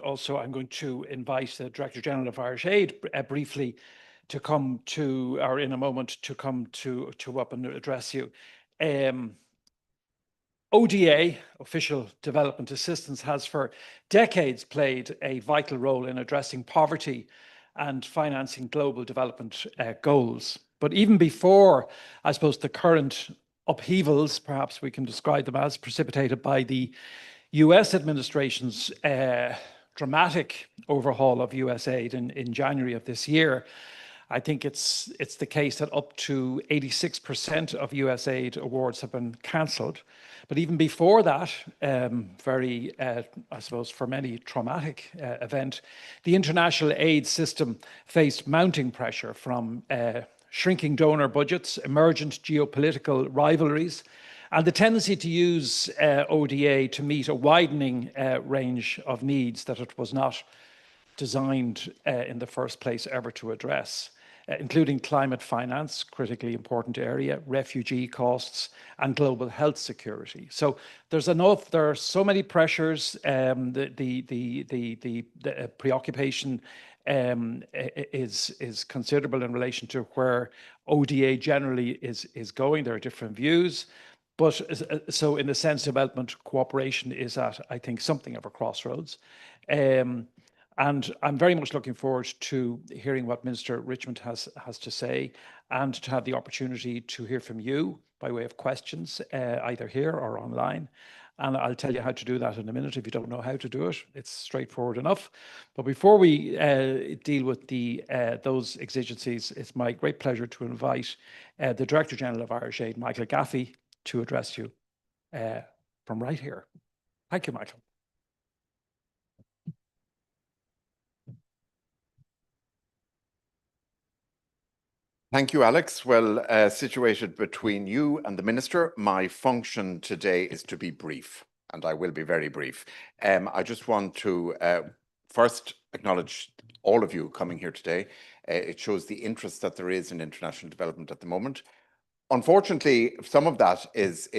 also I'm going to invite the Director General of Irish Aid briefly to come to, or in a moment, to come to up and address you. ODA, Official Development Assistance, has for decades played a vital role in addressing poverty and financing global development goals. But even before, I suppose, the current upheavals, perhaps we can describe them as, precipitated by the US administration's dramatic overhaul of US aid in January of this year, I think it's the case that up to 86% of US aid awards have been cancelled. But even before that, very, I suppose, for many traumatic event, the international aid system faced mounting pressure from shrinking donor budgets, emergent geopolitical rivalries, and the tendency to use ODA to meet a widening range of needs that it was not designed in the first place ever to address, including climate finance, critically important area, refugee costs, and global health security. So there are so many pressures. The preoccupation is considerable in relation to where ODA generally is going. There are different views. But so in the sense, development cooperation is at, I think, something of a crossroads. And I'm very much looking forward to hearing what Minister Richmond has to say, and to have the opportunity to hear from you by way of questions, either here or online. And I'll tell you how to do that in a minute. If you don't know how to do it, it's straightforward enough. But before we deal with those exigencies, it's my great pleasure to invite the Director General of Irish Aid, Michael Gaffey, to address you from right here. Thank you, Michael. Thank you, Alex. Well, situated between you and the Minister, my function today is to be brief, and I will be very brief. I just want to first acknowledge all of you coming here today. It shows the interest that there is in international development at the moment. Unfortunately, some of that is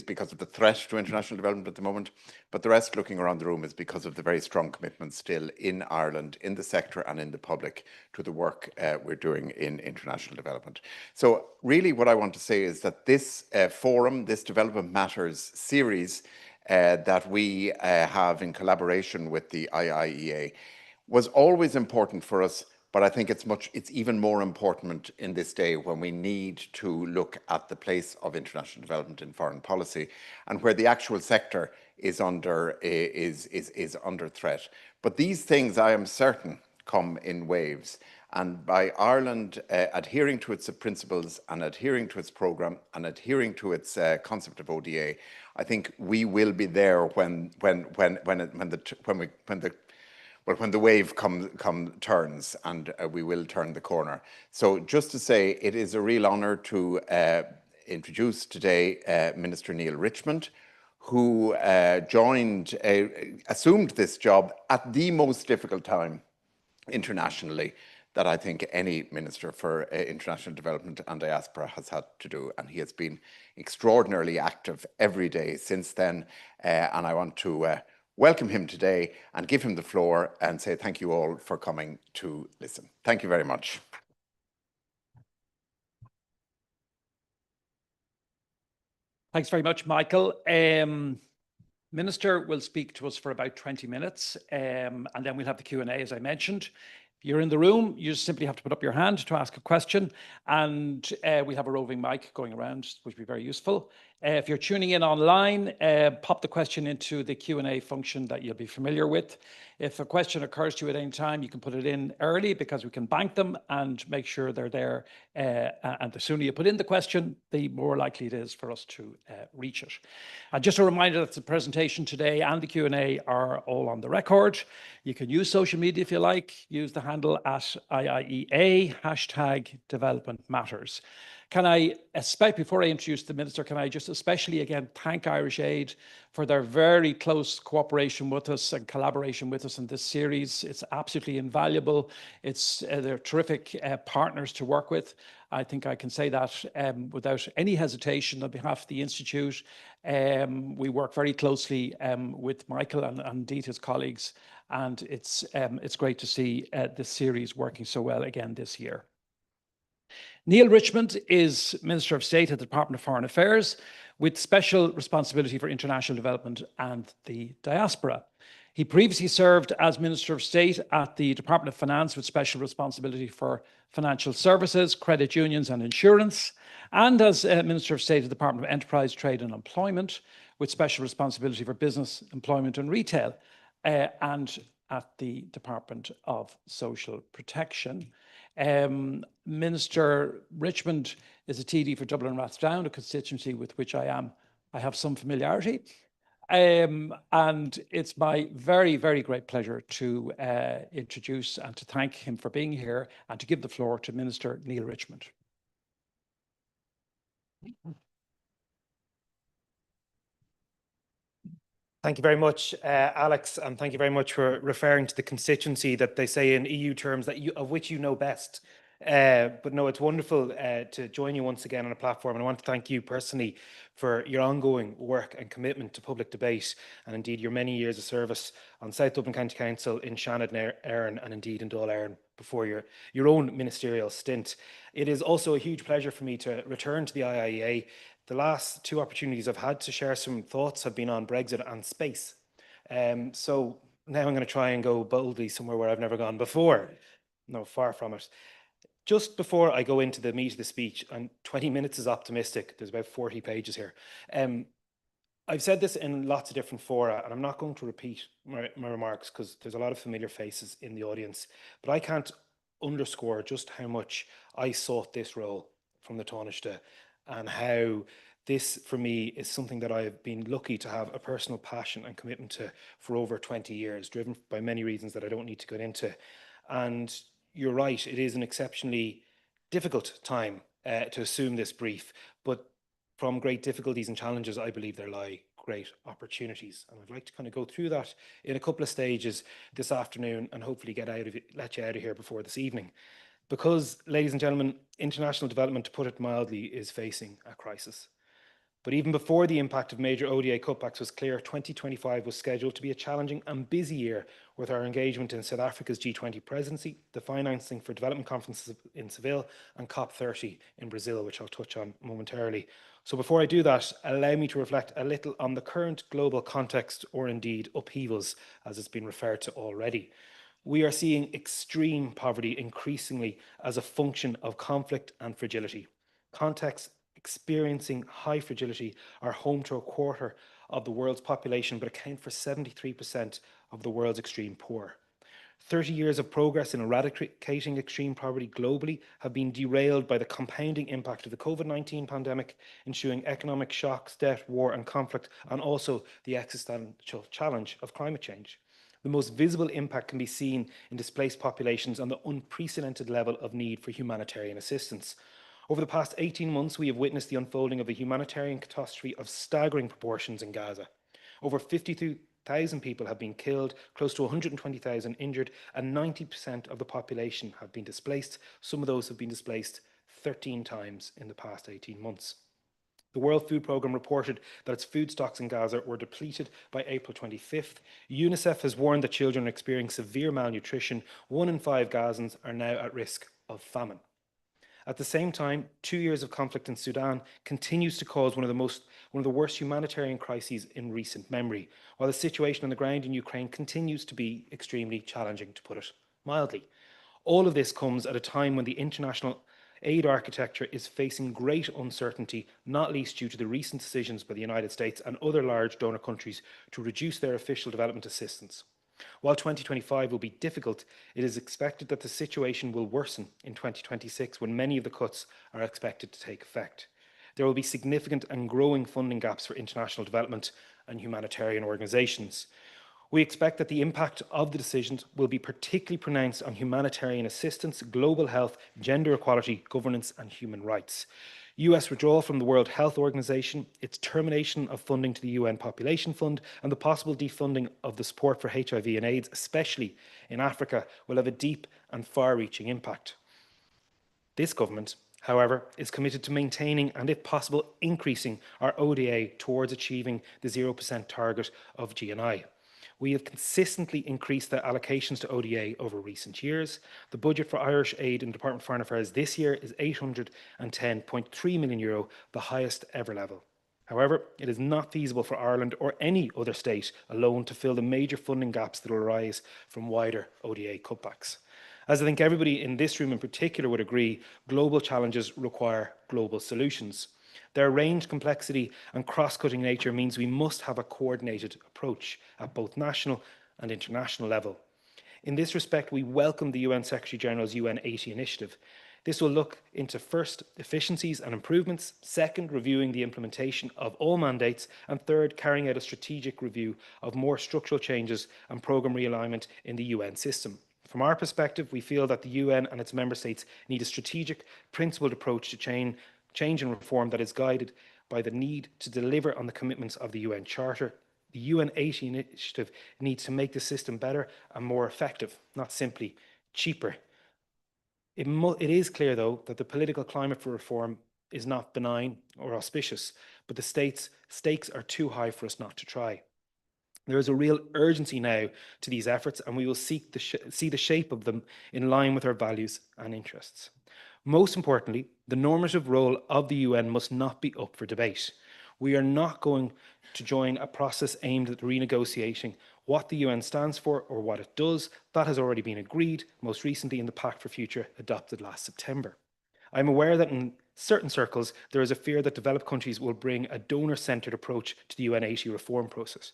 because of the threat to international development at the moment, but the rest, looking around the room, is because of the very strong commitment still in Ireland, in the sector and in the public, to the work we're doing in international development. So really what I want to say is that this forum, this Development Matters series that we have in collaboration with the IIEA, was always important for us. But I think it's even more important in this day when we need to look at the place of international development in foreign policy, and where the actual sector is under threat. But these things, I am certain, come in waves. And by Ireland adhering to its principles and adhering to its programme and adhering to its concept of ODA, I think we will be there when the wave turns, and we will turn the corner. So just to say, it is a real honour to introduce today Minister Neale Richmond, who assumed this job at the most difficult time internationally that I think any Minister for International Development and Diaspora has had to do. And he has been extraordinarily active every day since then. And I want to welcome him today and give him the floor and say thank you all for coming to listen. Thank you very much. Thanks very much, Michael. Minister will speak to us for about 20 minutes, and then we'll have the Q&A, as I mentioned. If you're in the room, you just simply have to put up your hand to ask a question, and we have a roving mic going around, which will be very useful. If you're tuning in online, pop the question into the Q&A function that you'll be familiar with. If a question occurs to you at any time, you can put it in early, because we can bank them and make sure they're there. And the sooner you put in the question, the more likely it is for us to reach it. And just a reminder that the presentation today and the Q&A are all on the record. You can use social media if you like. Use the handle @IIEA, #DevelopmentMatters. Can I, before I introduce the Minister, can I just especially again thank Irish Aid for their very close cooperation with us and collaboration with us in this series. It's absolutely invaluable. They're terrific partners to work with. I think I can say that without any hesitation on behalf of the Institute. We work very closely with Michael and indeed his colleagues and it's great to see this series working so well again this year. Neale Richmond is Minister of State at the Department of Foreign Affairs, with special responsibility for international development and the diaspora. He previously served as Minister of State at the Department of Finance, with special responsibility for financial services, credit unions and insurance, and as Minister of State at the Department of Enterprise, Trade and Employment, with special responsibility for business, employment and retail, and at the Department of Social Protection. Minister Richmond is a TD for Dublin Rathdown, a constituency with which I have some familiarity. And it's my very, very great pleasure to introduce and to thank him for being here and to give the floor to Minister Neale Richmond. Thank you very much, Alex, and thank you very much for referring to the constituency that they say in EU terms that of which you know best. But no, it's wonderful to join you once again on a platform, and I want to thank you personally for your ongoing work and commitment to public debate, and indeed your many years of service on South Dublin County Council, in Shannon and Erin, and indeed in Dáil Éireann before your own ministerial stint. It is also a huge pleasure for me to return to the IIEA. The last two opportunities I've had to share some thoughts have been on Brexit and space. So now I'm going to try and go boldly somewhere where I've never gone before. No, far from it. Just before I go into the meat of the speech, and 20 minutes is optimistic, there's about 40 pages here. I've said this in lots of different fora, and I'm not going to repeat my remarks because there's a lot of familiar faces in the audience, but I can't underscore just how much I sought this role from the Taoiseach, and how this, for me, is something that I've been lucky to have a personal passion and commitment to for over 20 years, driven by many reasons that I don't need to go into. And you're right, it is an exceptionally difficult time to assume this brief, but from great difficulties and challenges, I believe there lie great opportunities. And I'd like to kind of go through that in a couple of stages this afternoon, and hopefully let you out of here before this evening. Because, ladies and gentlemen, international development, to put it mildly, is facing a crisis. But even before the impact of major ODA cutbacks was clear, 2025 was scheduled to be a challenging and busy year, with our engagement in South Africa's G20 presidency, the financing for development conferences in Seville, and COP30 in Brazil, which I'll touch on momentarily. So before I do that, allow me to reflect a little on the current global context, or indeed upheavals, as it's been referred to already. We are seeing extreme poverty increasingly as a function of conflict and fragility. Contexts experiencing high fragility are home to a quarter of the world's population, but account for 73% of the world's extreme poor. 30 years of progress in eradicating extreme poverty globally have been derailed by the compounding impact of the COVID-19 pandemic, ensuing economic shocks, debt, war and conflict, and also the existential challenge of climate change. The most visible impact can be seen in displaced populations and the unprecedented level of need for humanitarian assistance. Over the past 18 months, we have witnessed the unfolding of a humanitarian catastrophe of staggering proportions in Gaza. Over 52,000 people have been killed, close to 120,000 injured, and 90% of the population have been displaced. Some of those have been displaced 13 times in the past 18 months. The World Food Programme reported that its food stocks in Gaza were depleted by April 25th. UNICEF has warned that children are experiencing severe malnutrition. 1 in 5 Gazans are now at risk of famine. At the same time, 2 years of conflict in Sudan continues to cause one of the worst humanitarian crises in recent memory, while the situation on the ground in Ukraine continues to be extremely challenging, to put it mildly. All of this comes at a time when the international aid architecture is facing great uncertainty, not least due to the recent decisions by the United States and other large donor countries to reduce their official development assistance. While 2025 will be difficult, it is expected that the situation will worsen in 2026, when many of the cuts are expected to take effect. There will be significant and growing funding gaps for international development and humanitarian organisations. We expect that the impact of the decisions will be particularly pronounced on humanitarian assistance, global health, gender equality, governance and human rights. US withdrawal from the World Health Organization, its termination of funding to the UN Population Fund, and the possible defunding of the support for HIV and AIDS, especially in Africa, will have a deep and far-reaching impact. This government, however, is committed to maintaining and, if possible, increasing our ODA towards achieving the 0% target of GNI. We have consistently increased the allocations to ODA over recent years. The budget for Irish aid in the Department of Foreign Affairs this year is €810.3 million, the highest ever level. However, it is not feasible for Ireland or any other state alone to fill the major funding gaps that will arise from wider ODA cutbacks. As I think everybody in this room in particular would agree, global challenges require global solutions. Their range, complexity and cross-cutting nature means we must have a coordinated approach at both national and international level. In this respect, we welcome the UN Secretary-General's UN 80 initiative. This will look into first, efficiencies and improvements, second, reviewing the implementation of all mandates, and third, carrying out a strategic review of more structural changes and programme realignment in the UN system. From our perspective, we feel that the UN and its member states need a strategic, principled approach to change and reform that is guided by the need to deliver on the commitments of the UN Charter. The UN 80 initiative needs to make the system better and more effective, not simply cheaper. It is clear, though, that the political climate for reform is not benign or auspicious, but the stakes are too high for us not to try. There is a real urgency now to these efforts, and we will seek to see the shape of them in line with our values and interests. Most importantly, the normative role of the UN must not be up for debate. We are not going to join a process aimed at renegotiating what the UN stands for or what it does. That has already been agreed, most recently in the Pact for Future adopted last September. I'm aware that in certain circles, there is a fear that developed countries will bring a donor-centred approach to the UN 80 reform process.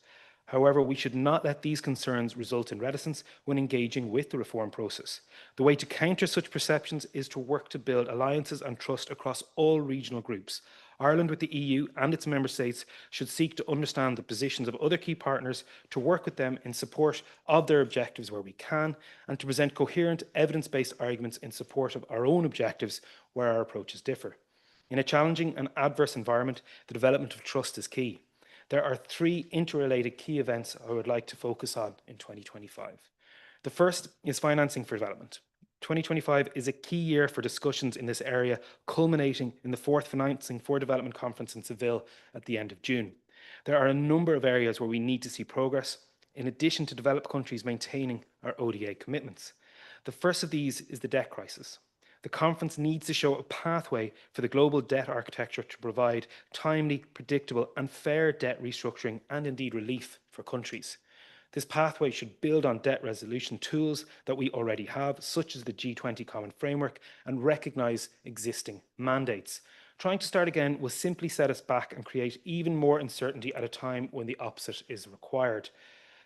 However, we should not let these concerns result in reticence when engaging with the reform process. The way to counter such perceptions is to work to build alliances and trust across all regional groups. Ireland, with the EU and its member states, should seek to understand the positions of other key partners, to work with them in support of their objectives where we can, and to present coherent, evidence-based arguments in support of our own objectives where our approaches differ. In a challenging and adverse environment, the development of trust is key. There are three interrelated key events I would like to focus on in 2025. The first is financing for development. 2025 is a key year for discussions in this area, culminating in the fourth Financing for Development conference in Seville at the end of June. There are a number of areas where we need to see progress, in addition to developed countries maintaining our ODA commitments. The first of these is the debt crisis. The conference needs to show a pathway for the global debt architecture to provide timely, predictable and fair debt restructuring and indeed relief for countries. This pathway should build on debt resolution tools that we already have, such as the G20 Common Framework, and recognise existing mandates. Trying to start again will simply set us back and create even more uncertainty at a time when the opposite is required.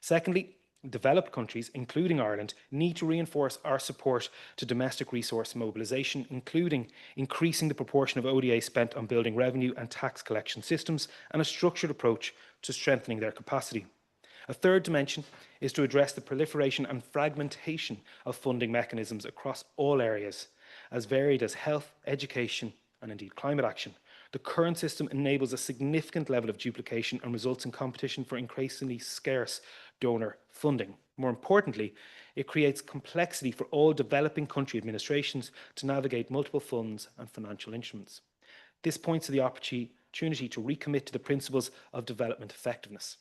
Secondly, developed countries, including Ireland, need to reinforce our support to domestic resource mobilisation, including increasing the proportion of ODA spent on building revenue and tax collection systems and a structured approach to strengthening their capacity. A third dimension is to address the proliferation and fragmentation of funding mechanisms across all areas, as varied as health, education, and indeed climate action. The current system enables a significant level of duplication and results in competition for increasingly scarce donor funding. More importantly, it creates complexity for all developing country administrations to navigate multiple funds and financial instruments. This points to the opportunity to recommit to the principles of development effectiveness.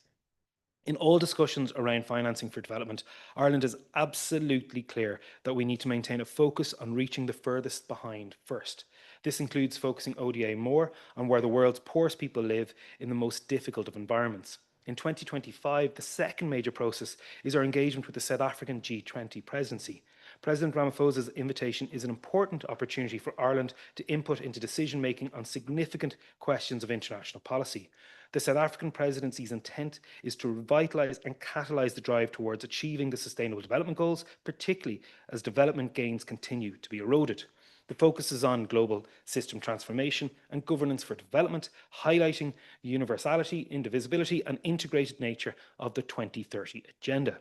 In all discussions around financing for development, Ireland is absolutely clear that we need to maintain a focus on reaching the furthest behind first. This includes focusing ODA more on where the world's poorest people live in the most difficult of environments. In 2025, the second major process is our engagement with the South African G20 presidency. President Ramaphosa's invitation is an important opportunity for Ireland to input into decision-making on significant questions of international policy. The South African presidency's intent is to revitalise and catalyse the drive towards achieving the Sustainable Development Goals, particularly as development gains continue to be eroded. The focus is on global system transformation and governance for development, highlighting the universality, indivisibility and integrated nature of the 2030 agenda.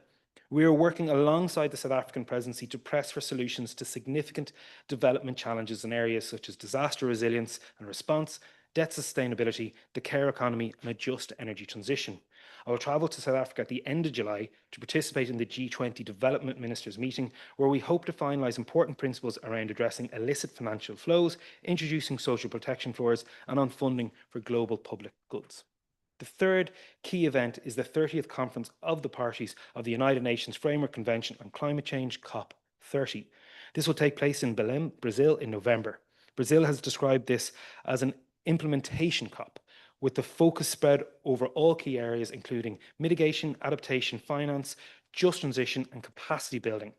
We are working alongside the South African presidency to press for solutions to significant development challenges in areas such as disaster resilience and response, debt sustainability, the care economy and a just energy transition. I will travel to South Africa at the end of July to participate in the G20 Development Ministers meeting, where we hope to finalise important principles around addressing illicit financial flows, introducing social protection floors and on funding for global public goods. The third key event is the 30th Conference of the Parties of the United Nations Framework Convention on Climate Change, COP30. This will take place in Belém, Brazil in November. Brazil has described this as an implementation COP, with the focus spread over all key areas, including mitigation, adaptation, finance, just transition, and capacity building.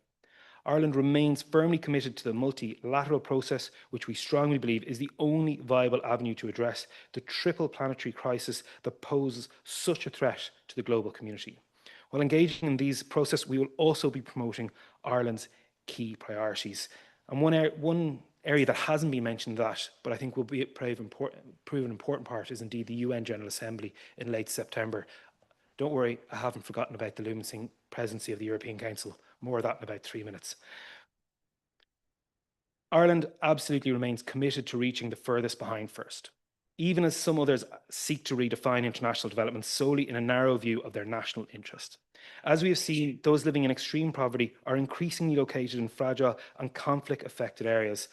Ireland remains firmly committed to the multilateral process, which we strongly believe is the only viable avenue to address the triple planetary crisis that poses such a threat to the global community. While engaging in these processes, we will also be promoting Ireland's key priorities. And one area that hasn't been mentioned but I think will be prove an important part is indeed the UN General Assembly in late September. Don't worry, I haven't forgotten about the looming presidency of the European Council. More of that in about 3 minutes. Ireland absolutely remains committed to reaching the furthest behind first, even as some others seek to redefine international development solely in a narrow view of their national interest. As we have seen, those living in extreme poverty are increasingly located in fragile and conflict-affected areas.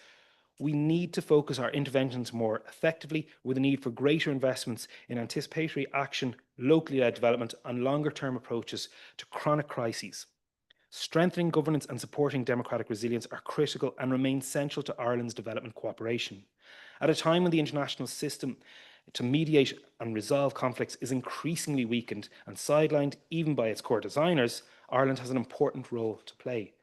We need to focus our interventions more effectively with a need for greater investments in anticipatory action, locally led development, and longer-term approaches to chronic crises. Strengthening governance and supporting democratic resilience are critical and remain central to Ireland's development cooperation. At a time when the international system to mediate and resolve conflicts is increasingly weakened and sidelined even by its core designers, Ireland has an important role to play.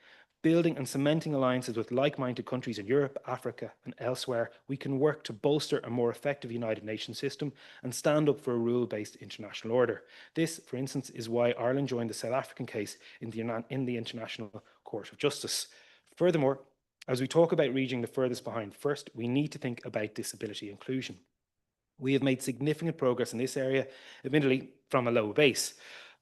Building and cementing alliances with like-minded countries in Europe, Africa, and elsewhere, we can work to bolster a more effective United Nations system and stand up for a rule-based international order. This, for instance, is why Ireland joined the South African case in the International Court of Justice. Furthermore, as we talk about reaching the furthest behind first, we need to think about disability inclusion. We have made significant progress in this area, admittedly from a low base,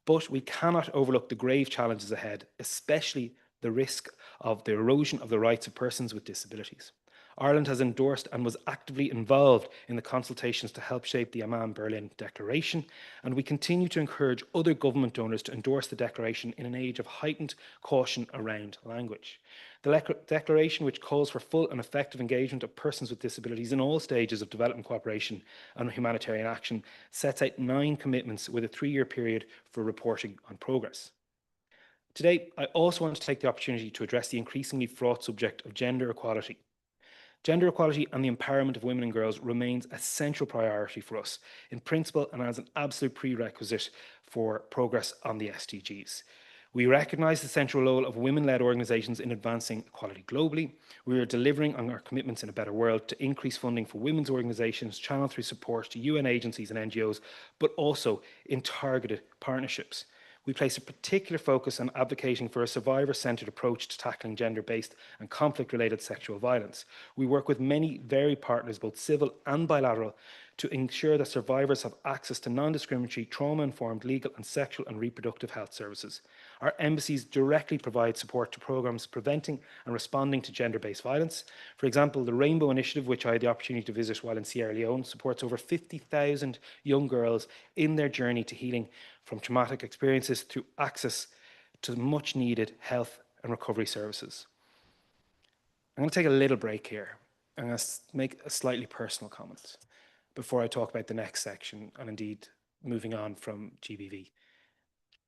but we cannot overlook the grave challenges ahead, especially the risk of the erosion of the rights of persons with disabilities. Ireland has endorsed and was actively involved in the consultations to help shape the Amman Berlin Declaration, and we continue to encourage other government donors to endorse the declaration in an age of heightened caution around language. The declaration, which calls for full and effective engagement of persons with disabilities in all stages of development cooperation and humanitarian action, sets out 9 commitments with a 3-year period for reporting on progress. Today, I also want to take the opportunity to address the increasingly fraught subject of gender equality. Gender equality and the empowerment of women and girls remains a central priority for us in principle and as an absolute prerequisite for progress on the SDGs. We recognise the central role of women-led organisations in advancing equality globally. We are delivering on our commitments in a better world to increase funding for women's organisations, channeled through support to UN agencies and NGOs, but also in targeted partnerships. We place a particular focus on advocating for a survivor-centred approach to tackling gender-based and conflict-related sexual violence. We work with many varied partners, both civil and bilateral, to ensure that survivors have access to non-discriminatory, trauma-informed legal and sexual and reproductive health services. Our embassies directly provide support to programmes preventing and responding to gender-based violence. For example, the Rainbow Initiative, which I had the opportunity to visit while in Sierra Leone, supports over 50,000 young girls in their journey to healing from traumatic experiences through access to much needed health and recovery services. I'm going to take a little break here. I'm going to make a slightly personal comment before I talk about the next section and indeed moving on from GBV.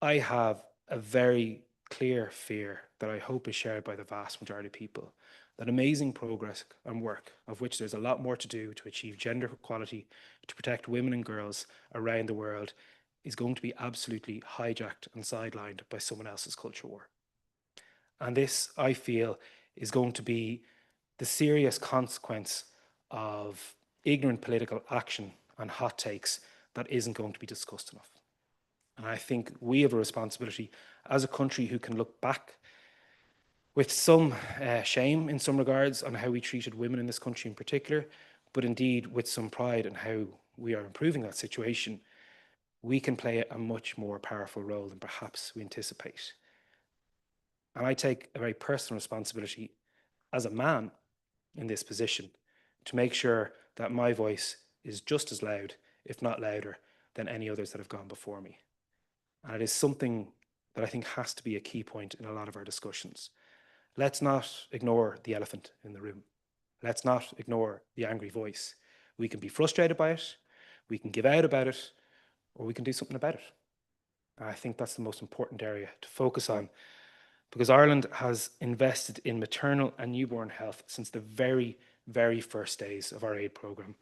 I have a very clear fear that I hope is shared by the vast majority of people, that amazing progress and work, of which there's a lot more to do to achieve gender equality, to protect women and girls around the world, is going to be absolutely hijacked and sidelined by someone else's culture war. And this, I feel, is going to be the serious consequence of ignorant political action and hot takes that isn't going to be discussed enough. And I think we have a responsibility as a country who can look back with some shame in some regards on how we treated women in this country in particular, but indeed with some pride in how we are improving that situation. We can play a much more powerful role than perhaps we anticipate. And I take a very personal responsibility as a man in this position to make sure that my voice is just as loud, if not louder, than any others that have gone before me. And it is something that I think has to be a key point in a lot of our discussions. Let's not ignore the elephant in the room. Let's not ignore the angry voice. We can be frustrated by it, we can give out about it, or we can do something about it. And I think that's the most important area to focus on, because Ireland has invested in maternal and newborn health since the very, very first days of our aid programme.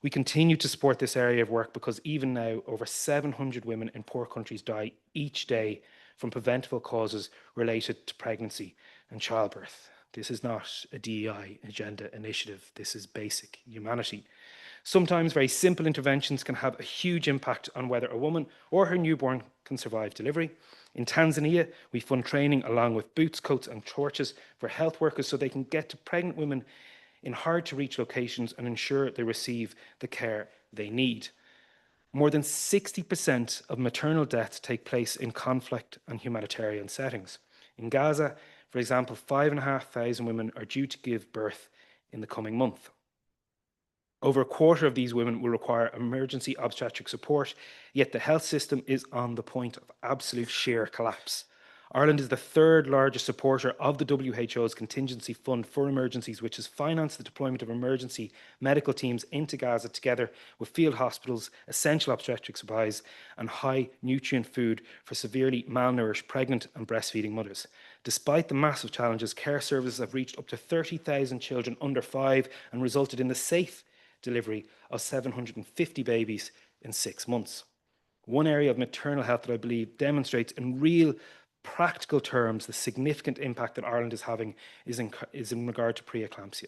We continue to support this area of work because even now, over 700 women in poor countries die each day from preventable causes related to pregnancy and childbirth. This is not a DEI agenda initiative. This is basic humanity. Sometimes very simple interventions can have a huge impact on whether a woman or her newborn can survive delivery. In Tanzania, we fund training along with boots, coats and torches for health workers so they can get to pregnant women in hard-to-reach locations and ensure they receive the care they need. More than 60% of maternal deaths take place in conflict and humanitarian settings. In Gaza, for example, 5,500 women are due to give birth in the coming month. Over a quarter of these women will require emergency obstetric support, yet the health system is on the point of absolute sheer collapse. Ireland is the third largest supporter of the WHO's contingency fund for emergencies, which has financed the deployment of emergency medical teams into Gaza together with field hospitals, essential obstetric supplies and high nutrient food for severely malnourished pregnant and breastfeeding mothers. Despite the massive challenges, care services have reached up to 30,000 children under 5 and resulted in the safe delivery of 750 babies in 6 months. One area of maternal health that I believe demonstrates in real practical terms the significant impact that Ireland is having is in regard to preeclampsia.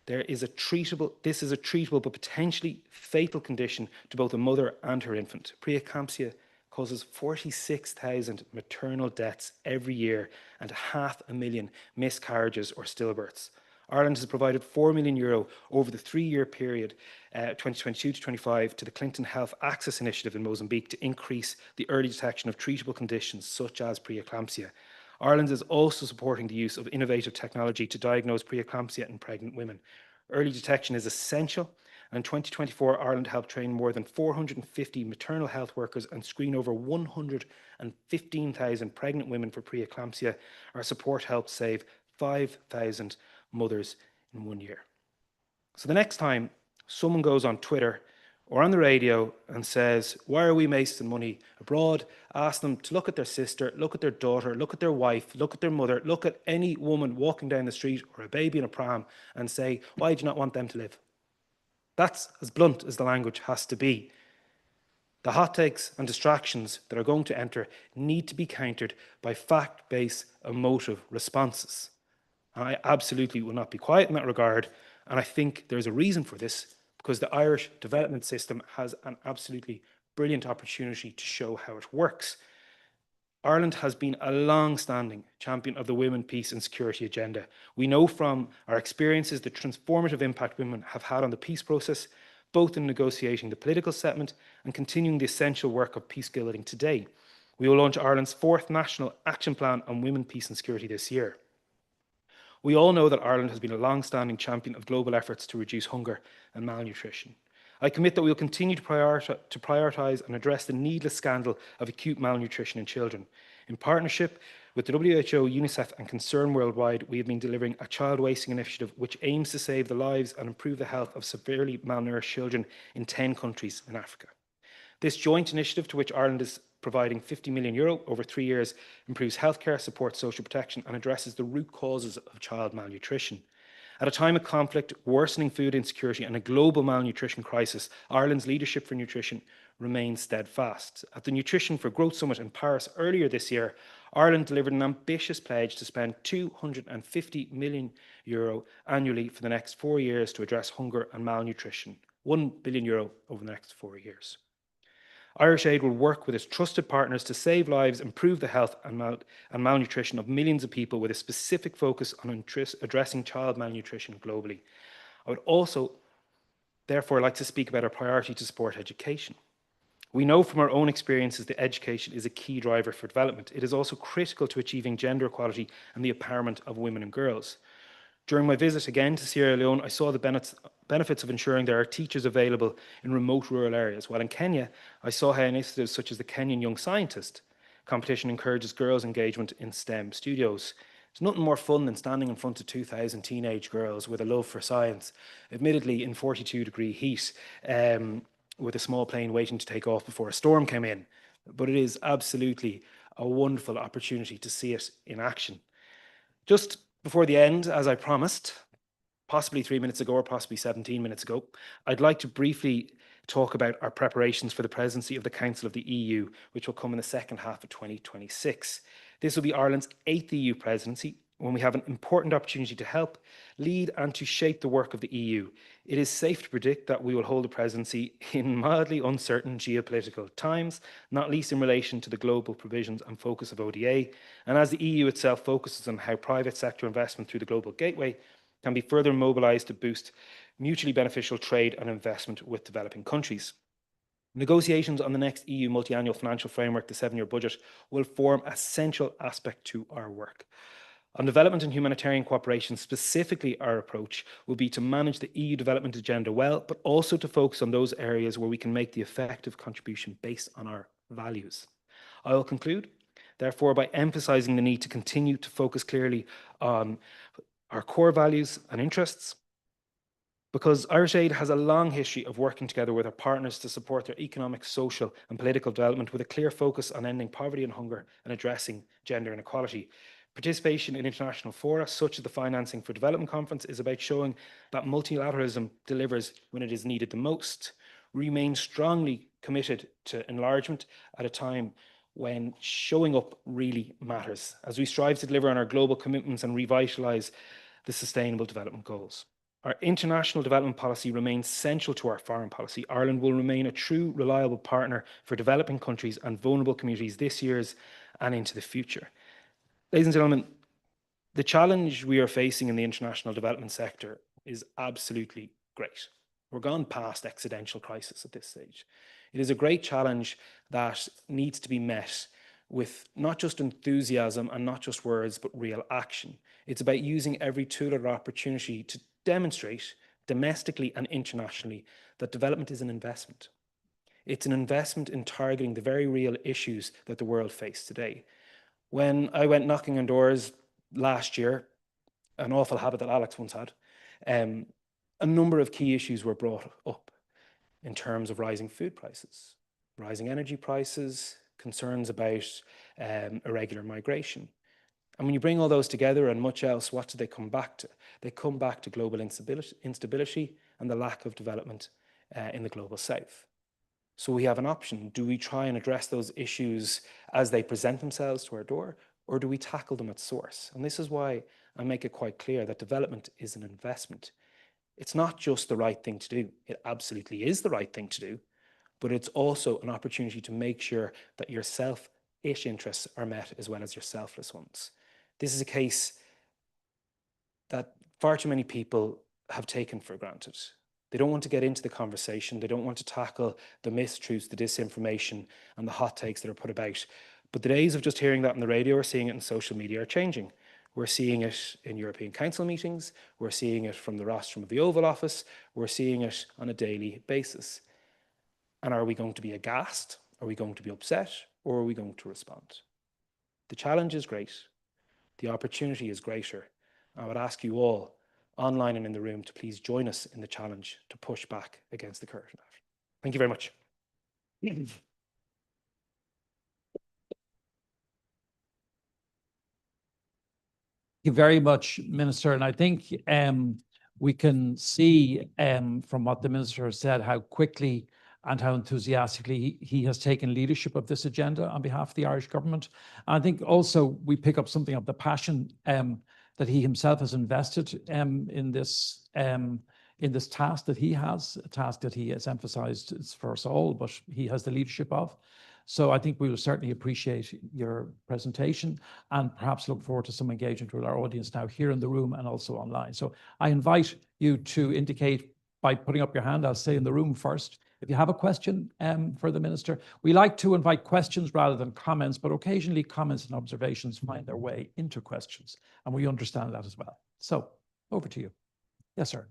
This is a treatable but potentially fatal condition to both a mother and her infant. Preeclampsia causes 46,000 maternal deaths every year and 500,000 miscarriages or stillbirths. Ireland has provided €4 million over the 3-year period, 2022 to 25, to the Clinton Health Access Initiative in Mozambique to increase the early detection of treatable conditions such as preeclampsia. Ireland is also supporting the use of innovative technology to diagnose preeclampsia in pregnant women. Early detection is essential, and in 2024, Ireland helped train more than 450 maternal health workers and screen over 115,000 pregnant women for preeclampsia. Our support helped save 5,000 mothers in 1 year. So the next time someone goes on Twitter or on the radio and says, why are we wasting money abroad? Ask them to look at their sister, look at their daughter, look at their wife, look at their mother, look at any woman walking down the street or a baby in a pram and say, why do you not want them to live? That's as blunt as the language has to be. The hot takes and distractions that are going to enter need to be countered by fact-based emotive responses. I absolutely will not be quiet in that regard, and I think there's a reason for this, because the Irish development system has an absolutely brilliant opportunity to show how it works. Ireland has been a long-standing champion of the women, peace and security agenda. We know from our experiences the transformative impact women have had on the peace process, both in negotiating the political settlement and continuing the essential work of peace building today. We will launch Ireland's 4th National Action Plan on Women, Peace and Security this year. We all know that Ireland has been a long-standing champion of global efforts to reduce hunger and malnutrition. I commit that we will continue to prioritise and address the needless scandal of acute malnutrition in children. In partnership with the WHO, UNICEF and Concern Worldwide, we have been delivering a child wasting initiative which aims to save the lives and improve the health of severely malnourished children in 10 countries in Africa. This joint initiative, to which Ireland is providing €50 million over 3 years, improves healthcare, supports social protection and addresses the root causes of child malnutrition. At a time of conflict, worsening food insecurity and a global malnutrition crisis, Ireland's leadership for nutrition remains steadfast. At the Nutrition for Growth Summit in Paris earlier this year, Ireland delivered an ambitious pledge to spend €250 million annually for the next 4 years to address hunger and malnutrition, €1 billion over the next 4 years. Irish Aid will work with its trusted partners to save lives, improve the health and malnutrition of millions of people with a specific focus on addressing child malnutrition globally. I would also, therefore, like to speak about our priority to support education. We know from our own experiences that education is a key driver for development. It is also critical to achieving gender equality and the empowerment of women and girls. During my visit again to Sierra Leone, I saw the benefits of ensuring there are teachers available in remote rural areas, while in Kenya, I saw how initiatives such as the Kenyan Young Scientist competition encourages girls' engagement in STEM studios. There's nothing more fun than standing in front of 2,000 teenage girls with a love for science, admittedly in 42-degree heat, with a small plane waiting to take off before a storm came in. But it is absolutely a wonderful opportunity to see it in action. Just before the end, as I promised, possibly 3 minutes ago or possibly 17 minutes ago, I'd like to briefly talk about our preparations for the presidency of the Council of the EU, which will come in the second half of 2026. This will be Ireland's 8th EU presidency, when we have an important opportunity to help, lead and to shape the work of the EU. It is safe to predict that we will hold a presidency in mildly uncertain geopolitical times, not least in relation to the global provisions and focus of ODA, and as the EU itself focuses on how private sector investment through the Global Gateway can be further mobilised to boost mutually beneficial trade and investment with developing countries. Negotiations on the next EU multi-annual financial framework, the 7-year budget, will form a central aspect to our work. On development and humanitarian cooperation, specifically, our approach will be to manage the EU development agenda well, but also to focus on those areas where we can make the effective contribution based on our values. I will conclude, therefore, by emphasising the need to continue to focus clearly on our core values and interests, because Irish Aid has a long history of working together with our partners to support their economic, social and political development with a clear focus on ending poverty and hunger and addressing gender inequality. Participation in international fora, such as the Financing for Development Conference, is about showing that multilateralism delivers when it is needed the most. We remain strongly committed to enlargement at a time when showing up really matters, as we strive to deliver on our global commitments and revitalise the Sustainable Development Goals. Our international development policy remains central to our foreign policy. Ireland will remain a true, reliable partner for developing countries and vulnerable communities this year and into the future. Ladies and gentlemen, the challenge we are facing in the international development sector is absolutely great. We're gone past existential crisis at this stage. It is a great challenge that needs to be met with not just enthusiasm and not just words, but real action. It's about using every tool or opportunity to demonstrate domestically and internationally that development is an investment. It's an investment in targeting the very real issues that the world faces today. When I went knocking on doors last year, an awful habit that Alex once had, a number of key issues were brought up in terms of rising food prices, rising energy prices, concerns about irregular migration. And when you bring all those together and much else, what do they come back to? They come back to global instability and the lack of development in the global south. So we have an option. Do we try and address those issues as they present themselves to our door, or do we tackle them at source? And this is why I make it quite clear that development is an investment. It's not just the right thing to do. It absolutely is the right thing to do, but it's also an opportunity to make sure that your selfish interests are met as well as your selfless ones. This is a case that far too many people have taken for granted. They don't want to get into the conversation. They don't want to tackle the mistruths, the disinformation, and the hot takes that are put about. But the days of just hearing that on the radio or seeing it in social media are changing. We're seeing it in European Council meetings. We're seeing it from the rostrum of the Oval Office. We're seeing it on a daily basis. And are we going to be aghast? Are we going to be upset? Or are we going to respond? The challenge is great. The opportunity is greater. I would ask you all, online and in the room, to please join us in the challenge to push back against the current. Thank you very much. Thank you very much, Minister. And I think we can see from what the Minister has said how quickly and how enthusiastically he has taken leadership of this agenda on behalf of the Irish government. And I think also we pick up something of the passion that he himself has invested in this task that he has, a task that he has emphasized is for us all, but he has the leadership of. So I think we will certainly appreciate your presentation and perhaps look forward to some engagement with our audience now here in the room and also online. So I invite you to indicate by putting up your hand. I'll say in the room first, if you have a question for the Minister. We like to invite questions rather than comments, but occasionally comments and observations find their way into questions, and we understand that as well. So over to you. Yes, sir.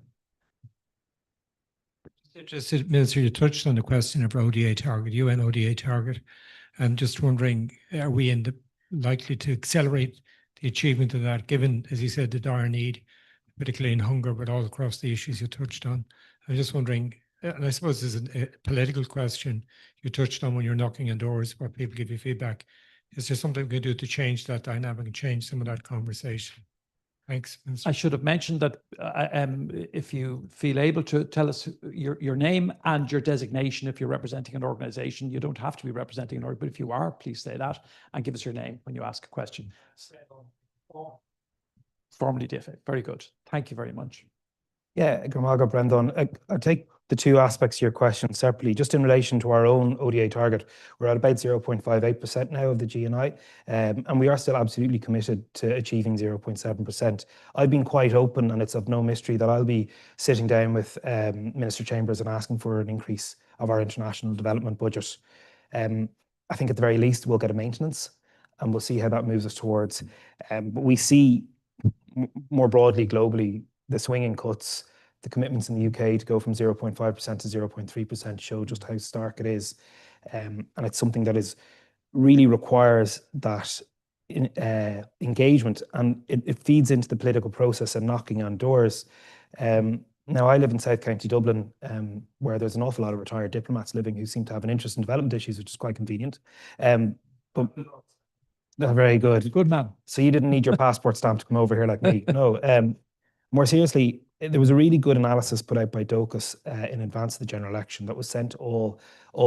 Interested, Minister, you touched on the question of ODA target, UN ODA target. I'm just wondering, are we likely to accelerate the achievement of that, given, as you said, the dire need, particularly in hunger, but all across the issues you touched on? I'm just wondering, and I suppose there's a political question you touched on when you're knocking on doors where people give you feedback. Is there something we can do to change that dynamic and change some of that conversation? Thanks, Minister. I should have mentioned that if you feel able to tell us your name and your designation, if you're representing an organisation, you don't have to be representing an organisation, but if you are, please say that and give us your name when you ask a question. Formally different. Very good. Thank you very much. Yeah, Gramaga Brendan, I'll take the two aspects of your question separately. Just in relation to our own ODA target, we're at about 0.58% now of the GNI, and we are still absolutely committed to achieving 0.7%. I've been quite open, and it's of no mystery that I'll be sitting down with Minister Chambers and asking for an increase of our international development budget. I think at the very least we'll get a maintenance, and we'll see how that moves us towards. But we see more broadly globally the swinging cuts, the commitments in the UK to go from 0.5% to 0.3% show just how stark it is. And it's something that really requires that engagement, and it feeds into the political process and knocking on doors. Now, I live in South County Dublin, where there's an awful lot of retired diplomats living who seem to have an interest in development issues, which is quite convenient. But very good. Good man. So you didn't need your passport stamp to come over here like me. No. More seriously, there was a really good analysis put out by DOCUS in advance of the general election that was sent to all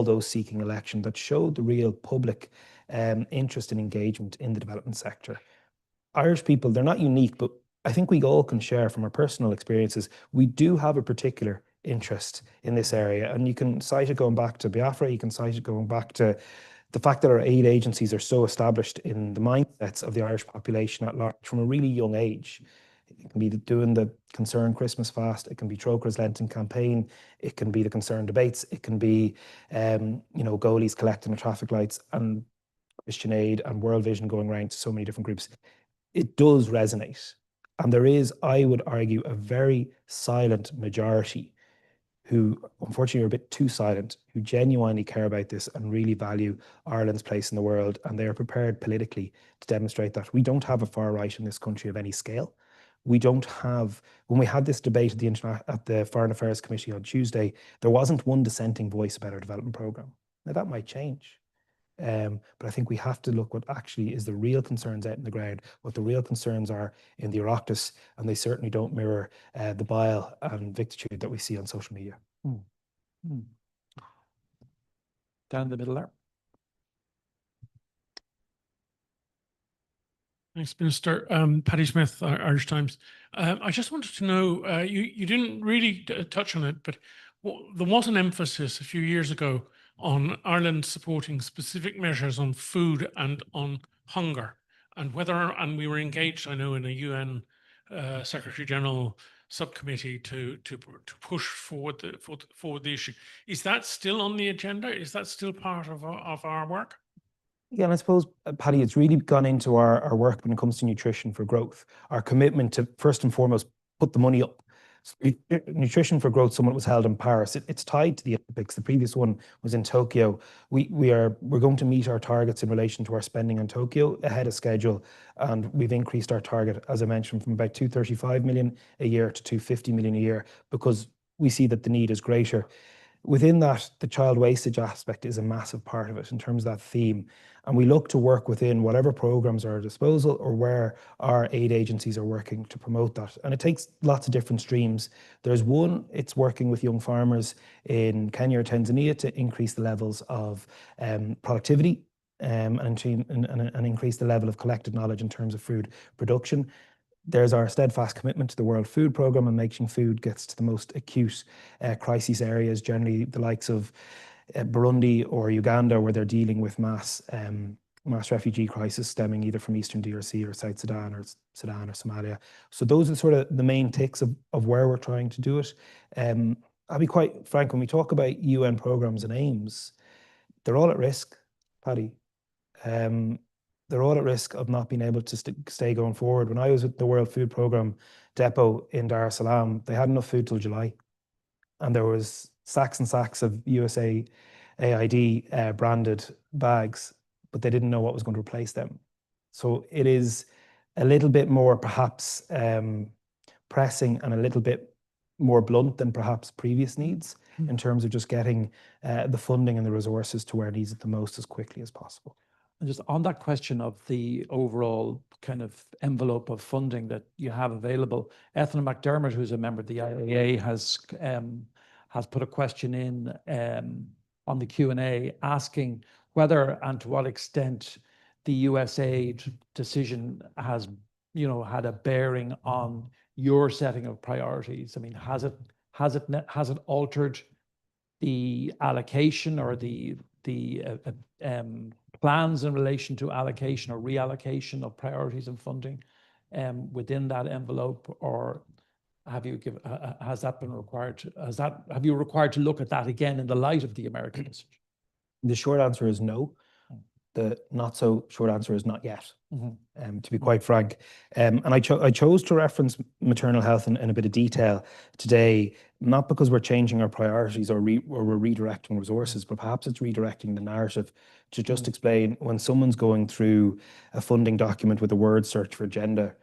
those seeking election that showed the real public interest and engagement in the development sector. Irish people, they're not unique, but I think we all can share from our personal experiences, we do have a particular interest in this area. And you can cite it going back to Biafra, you can cite it going back to the fact that our aid agencies are so established in the mindsets of the Irish population at large from a really young age. It can be doing the Concern Christmas fast, it can be Troca's Lenten campaign, it can be the Concern debates, it can be goalies collecting the traffic lights and Christian Aid and World Vision going around to so many different groups. It does resonate. And there is, I would argue, a very silent majority who unfortunately are a bit too silent, who genuinely care about this and really value Ireland's place in the world. And they are prepared politically to demonstrate that. We don't have a far right in this country of any scale. We don't have, when we had this debate at the Foreign Affairs Committee on Tuesday, there wasn't one dissenting voice about our development programme. Now that might change. But I think we have to look what actually is the real concerns out in the ground, what the real concerns are in the Oireachtas, and they certainly don't mirror the bile and victitude that we see on social media. Down the middle there. Thanks, Minister. Paddy Smith, Irish Times. I just wanted to know, you didn't really touch on it, but there was an emphasis a few years ago on Ireland supporting specific measures on food and on hunger, and we were engaged, I know, in a UN Secretary General subcommittee to push forward the issue. Is that still on the agenda? Is that still part of our work? Yeah, and I suppose, Paddy, it's really gone into our work when it comes to nutrition for growth. Our commitment to, first and foremost, put the money up. Nutrition for Growth Summit was held in Paris. It's tied to the Olympics. The previous one was in Tokyo. We're going to meet our targets in relation to our spending on Tokyo ahead of schedule, and we've increased our target, as I mentioned, from about 235 million a year to 250 million a year because we see that the need is greater. Within that, the child wastage aspect is a massive part of it in terms of that theme. And we look to work within whatever programs are at our disposal or where our aid agencies are working to promote that. And it takes lots of different streams. There's one, it's working with young farmers in Kenya or Tanzania to increase the levels of productivity and increase the level of collected knowledge in terms of food production. There's our steadfast commitment to the World Food Programme and making food gets to the most acute crisis areas, generally the likes of Burundi or Uganda, where they're dealing with mass refugee crisis stemming either from Eastern DRC or South Sudan or Somalia. So those are sort of the main ticks of where we're trying to do it. I'll be quite frank, when we talk about UN programmes and aims, they're all at risk, Paddy. They're all at risk of not being able to stay going forward. When I was with the World Food Programme depot in Dar es Salaam, they had enough food till July. And there was sacks and sacks of USAID branded bags, but they didn't know what was going to replace them. So it is a little bit more perhaps pressing and a little bit more blunt than perhaps previous needs in terms of just getting the funding and the resources to where it needs it the most as quickly as possible. And just on that question of the overall kind of envelope of funding that you have available, Ethel McDermott, who's a member of the IAA, has put a question in on the Q&A asking whether and to what extent the USAID decision has, had a bearing on your setting of priorities. I mean, has it altered the allocation or the plans in relation to allocation or reallocation of priorities and funding within that envelope, or has that been required? Have you required to look at that again in the light of the American decision? The short answer is no. The not so short answer is not yet, to be quite frank. And I chose to reference maternal health in a bit of detail today, not because we're changing our priorities or we're redirecting resources, but perhaps it's redirecting the narrative to just explain when someone's going through a funding document with a word search for gender,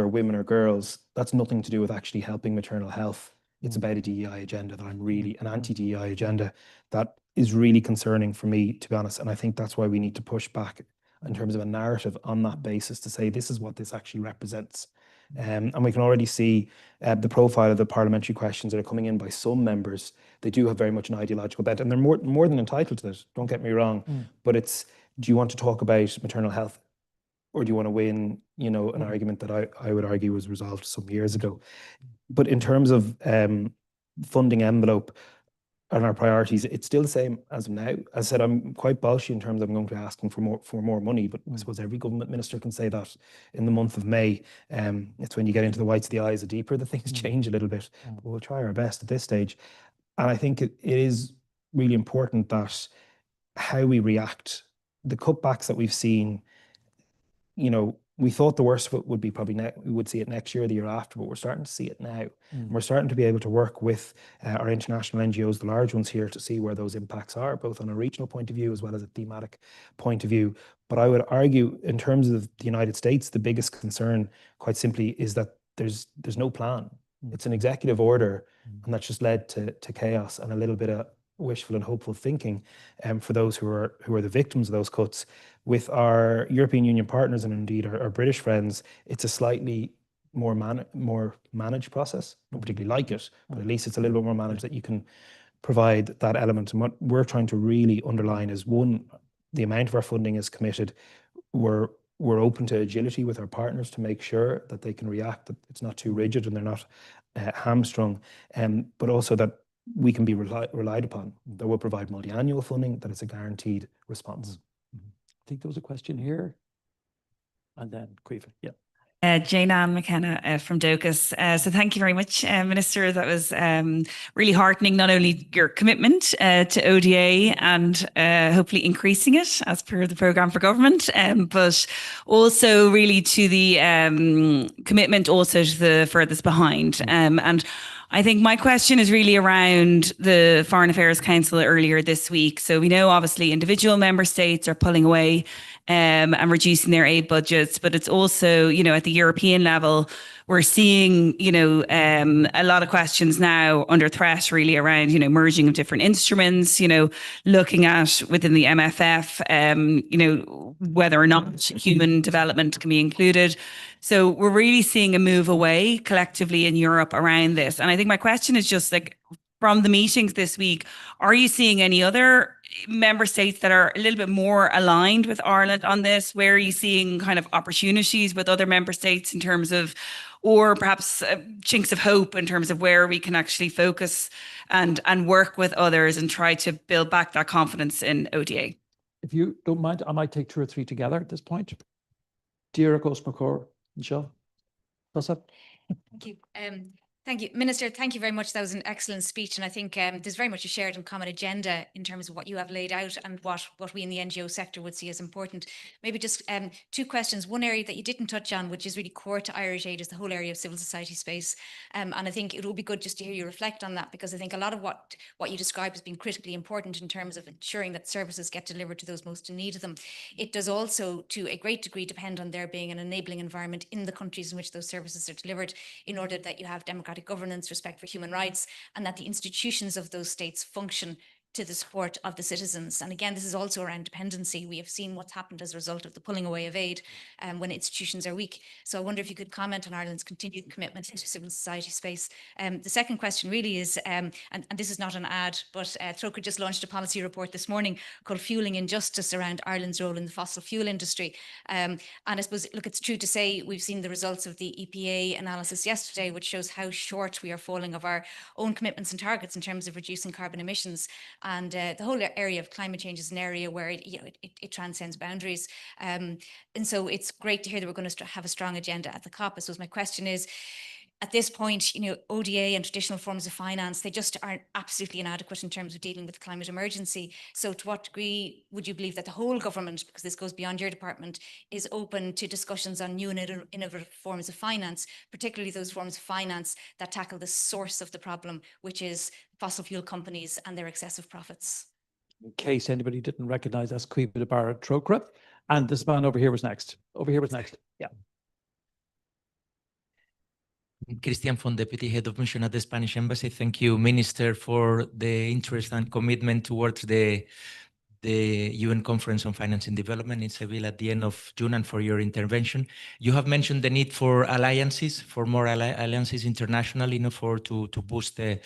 women or girls, that's nothing to do with actually helping maternal health. It's about a DEI agenda that an anti-DEI agenda that is really concerning for me, to be honest. And I think that's why we need to push back in terms of a narrative on that basis to say this is what this actually represents. And we can already see the profile of the parliamentary questions that are coming in by some members. They do have very much an ideological bent, and they're more than entitled to this, don't get me wrong. But it's, do you want to talk about maternal health, or do you want to win, an argument that I would argue was resolved some years ago? But in terms of funding envelope and our priorities, it's still the same as of now. As I said, I'm quite bolshy in terms of I'm going to be asking for more money, but I suppose every government minister can say that in the month of May. It's when you get into the whites of the eyes, the deeper the things change a little bit. But we'll try our best at this stage. And I think it is really important that how we react, the cutbacks that we've seen, we thought the worst of it would be probably we would see it next year or the year after, but we're starting to see it now. And we're starting to be able to work with our international NGOs, the large ones here, to see where those impacts are, both on a regional point of view as well as a thematic point of view. But I would argue, in terms of the United States, the biggest concern, quite simply, is that there's no plan. It's an executive order, and that's just led to chaos and a little bit of wishful and hopeful thinking for those who are the victims of those cuts. With our European Union partners and indeed our British friends, it's a slightly more managed process. I don't particularly like it, but at least it's a little bit more managed, that you can provide that element. And what we're trying to really underline is, one, the amount of our funding is committed. We're open to agility with our partners to make sure that they can react, that it's not too rigid and they're not hamstrung, but also that we can be relied upon, that we'll provide multi-annual funding, that it's a guaranteed response. I think there was a question here. And then Caoimhe, yeah. Jane Ann McKenna from DOCUS. So thank you very much, Minister. That was really heartening, not only your commitment to ODA and hopefully increasing it as per the programme for government, but also really to the commitment also to the furthest behind. And I think my question is really around the Foreign Affairs Council earlier this week. So we know obviously individual member states are pulling away and reducing their aid budgets, but it's also, at the European level, we're seeing, a lot of questions now under threat really around, merging of different instruments, looking at within the MFF, whether or not human development can be included. So we're really seeing a move away collectively in Europe around this. And I think my question is just from the meetings this week, are you seeing any other member states that are a little bit more aligned with Ireland on this? Where are you seeing kind of opportunities with other member states in terms of, or perhaps chinks of hope in terms of where we can actually focus and work with others and try to build back that confidence in ODA? If you don't mind, I might take two or three together at this point. Deirdre Gosmacor, Michelle. What's up? Thank you. Thank you, Minister. Thank you very much. That was an excellent speech. And I think there's very much a shared and common agenda in terms of what you have laid out and what we in the NGO sector would see as important. Maybe just two questions. One area that you didn't touch on, which is really core to Irish Aid, is the whole area of civil society space. And I think it will be good just to hear you reflect on that, because I think a lot of what you described has been critically important in terms of ensuring that services get delivered to those most in need of them. It does also, to a great degree, depend on there being an enabling environment in the countries in which those services are delivered, in order that you have democratic democratic governance, respect for human rights, and that the institutions of those states function to the support of the citizens. And again, this is also around dependency. We have seen what's happened as a result of the pulling away of aid when institutions are weak. So I wonder if you could comment on Ireland's continued commitment to civil society space. The second question really is, and this is not an ad, but Trócaire just launched a policy report this morning called Fueling Injustice around Ireland's role in the fossil fuel industry. And I suppose, look, it's true to say we've seen the results of the EPA analysis yesterday, which shows how short we are falling of our own commitments and targets in terms of reducing carbon emissions. And the whole area of climate change is an area where it transcends boundaries. And so it's great to hear that we're going to have a strong agenda at the COP. So my question is, at this point, ODA and traditional forms of finance, they just aren't absolutely inadequate in terms of dealing with the climate emergency. So to what degree would you believe that the whole government, because this goes beyond your department, is open to discussions on new and innovative forms of finance, particularly those forms of finance that tackle the source of the problem, which is fossil fuel companies and their excessive profits? In case anybody didn't recognize, that's Cuiva de Barra Trócaire. And this man over here was next. Yeah. Christian Font, Deputy Head of Mission at the Spanish Embassy. Thank you, Minister, for the interest and commitment towards the UN Conference on Finance and Development in Seville at the end of June, and for your intervention. You have mentioned the need for alliances, for more alliances internationally, to boost the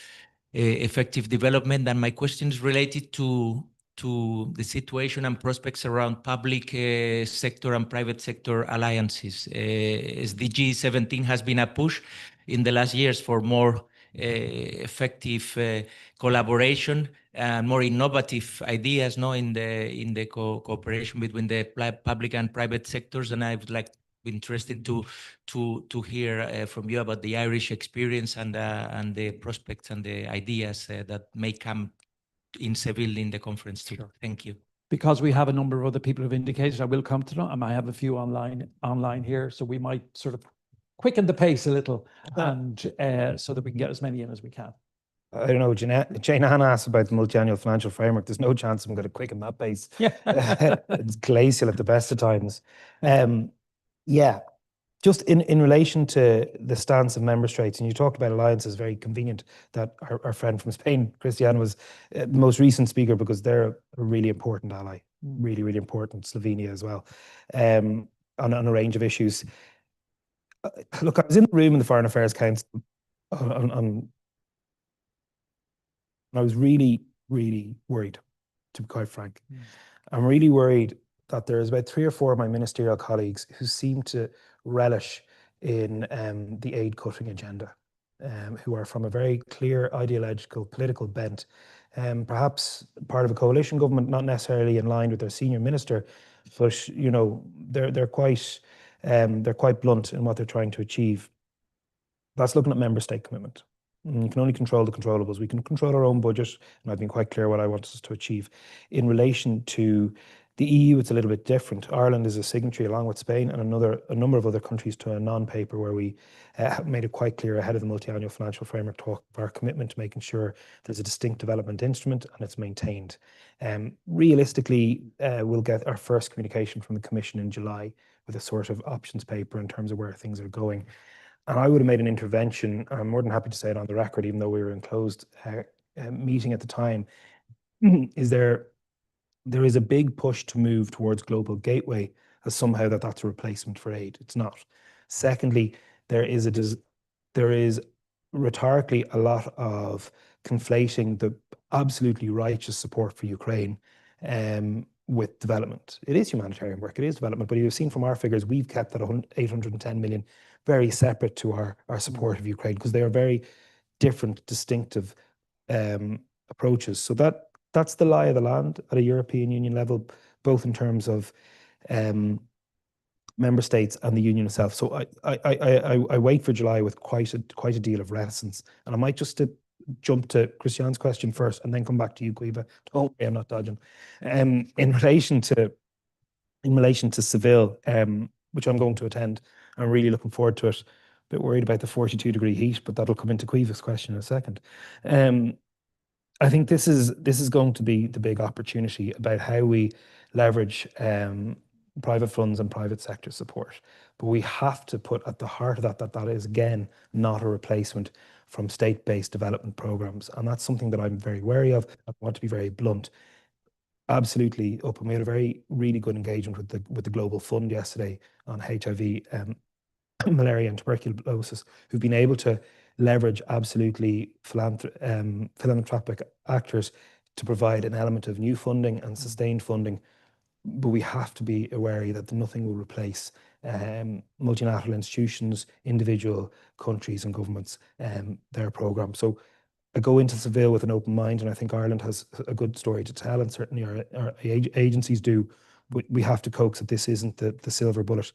effective development. And my question is related to the situation and prospects around public sector and private sector alliances. SDG 17 has been a push in the last years for more effective collaboration and more innovative ideas, in the cooperation between the public and private sectors. And I would like interested to hear from you about the Irish experience and the prospects and the ideas that may come in Seville in the conference too. Sure. Thank you. Because we have a number of other people who've indicated, I will come to them. I have a few online here, so we might sort of quicken the pace a little, and so that we can get as many in as we can. I don't know, Jane Hannah asked about the multi-annual financial framework. There's no chance I'm going to quicken that pace. Yeah. It's glacial at the best of times. Yeah, just in relation to the stance of member states, and you talked about alliances, very convenient that our friend from Spain, Cristian, was the most recent speaker, because they're a really important ally, really, really important, Slovenia as well, on a range of issues. Look, I was in the room in the Foreign Affairs Council and I was really, really worried, to be quite frank. I'm really worried that there's about 3 or 4 of my ministerial colleagues who seem to relish in the aid cutting agenda, who are from a very clear ideological, political bent, perhaps part of a coalition government, not necessarily in line with their senior minister, but they're quite blunt in what they're trying to achieve. That's looking at member state commitment. You can only control the controllables. We can control our own budget, and I've been quite clear what I want us to achieve. In relation to the EU, it's a little bit different. Ireland is a signatory, along with Spain and a number of other countries, to a non-paper where we have made it quite clear ahead of the multi-annual financial framework talk of our commitment to making sure there's a distinct development instrument and it's maintained. Realistically, we'll get our first communication from the Commission in July with a sort of options paper in terms of where things are going. And I would have made an intervention, I'm more than happy to say it on the record, even though we were in closed meeting at the time, there is a big push to move towards global gateway as somehow that's a replacement for aid. It's not. Secondly, there is rhetorically a lot of conflating the absolutely righteous support for Ukraine with development. It is humanitarian work, it is development, but you've seen from our figures, we've kept that 810 million very separate to our support of Ukraine, because they are very different, distinctive approaches. So that's the lie of the land at a European Union level, both in terms of member states and the Union itself. So I wait for July with quite a deal of reticence. And I might just jump to Christian's question first and then come back to you, Cuiva. Don't worry, I'm not dodging. In relation to Seville, which I'm going to attend, I'm really looking forward to it. A bit worried about the 42-degree heat, but that'll come into Cuiva's question in a second. I think this is going to be the big opportunity about how we leverage private funds and private sector support. But we have to put at the heart of that is, again, not a replacement from state-based development programs. And that's something that I'm very wary of. I want to be very blunt. Absolutely up. And we had a really good engagement with the Global Fund yesterday on HIV, malaria and tuberculosis, who've been able to leverage absolutely philanthropic actors to provide an element of new funding and sustained funding. But we have to be aware that nothing will replace multilateral institutions, individual countries and governments, their program. So I go into Seville with an open mind, and I think Ireland has a good story to tell, and certainly our agencies do. We have to coax that this isn't the silver bullet.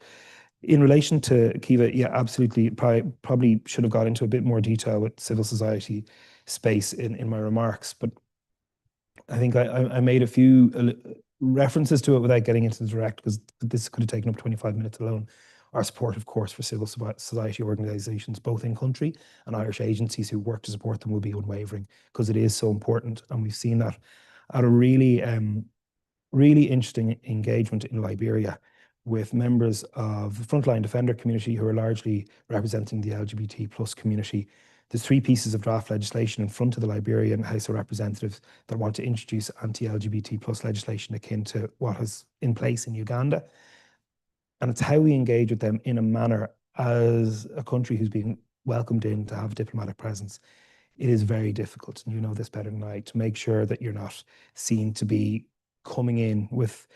In relation to Kiva, yeah, absolutely. Probably should have got into a bit more detail with civil society space in my remarks, but I think I made a few references to it without getting into the direct, because this could have taken up 25 minutes alone. Our support, of course, for civil society organisations, both in country and Irish agencies who work to support them, will be unwavering, because it is so important. And we've seen that at a really interesting engagement in Liberia with members of the frontline defender community who are largely representing the LGBT+ community. There's 3 pieces of draft legislation in front of the Liberian House of Representatives that want to introduce anti-LGBT+ legislation akin to what is in place in Uganda. And it's how we engage with them in a manner as a country who's been welcomed in to have a diplomatic presence. It is very difficult, and you know this better than I, to make sure that you're not seen to be coming in with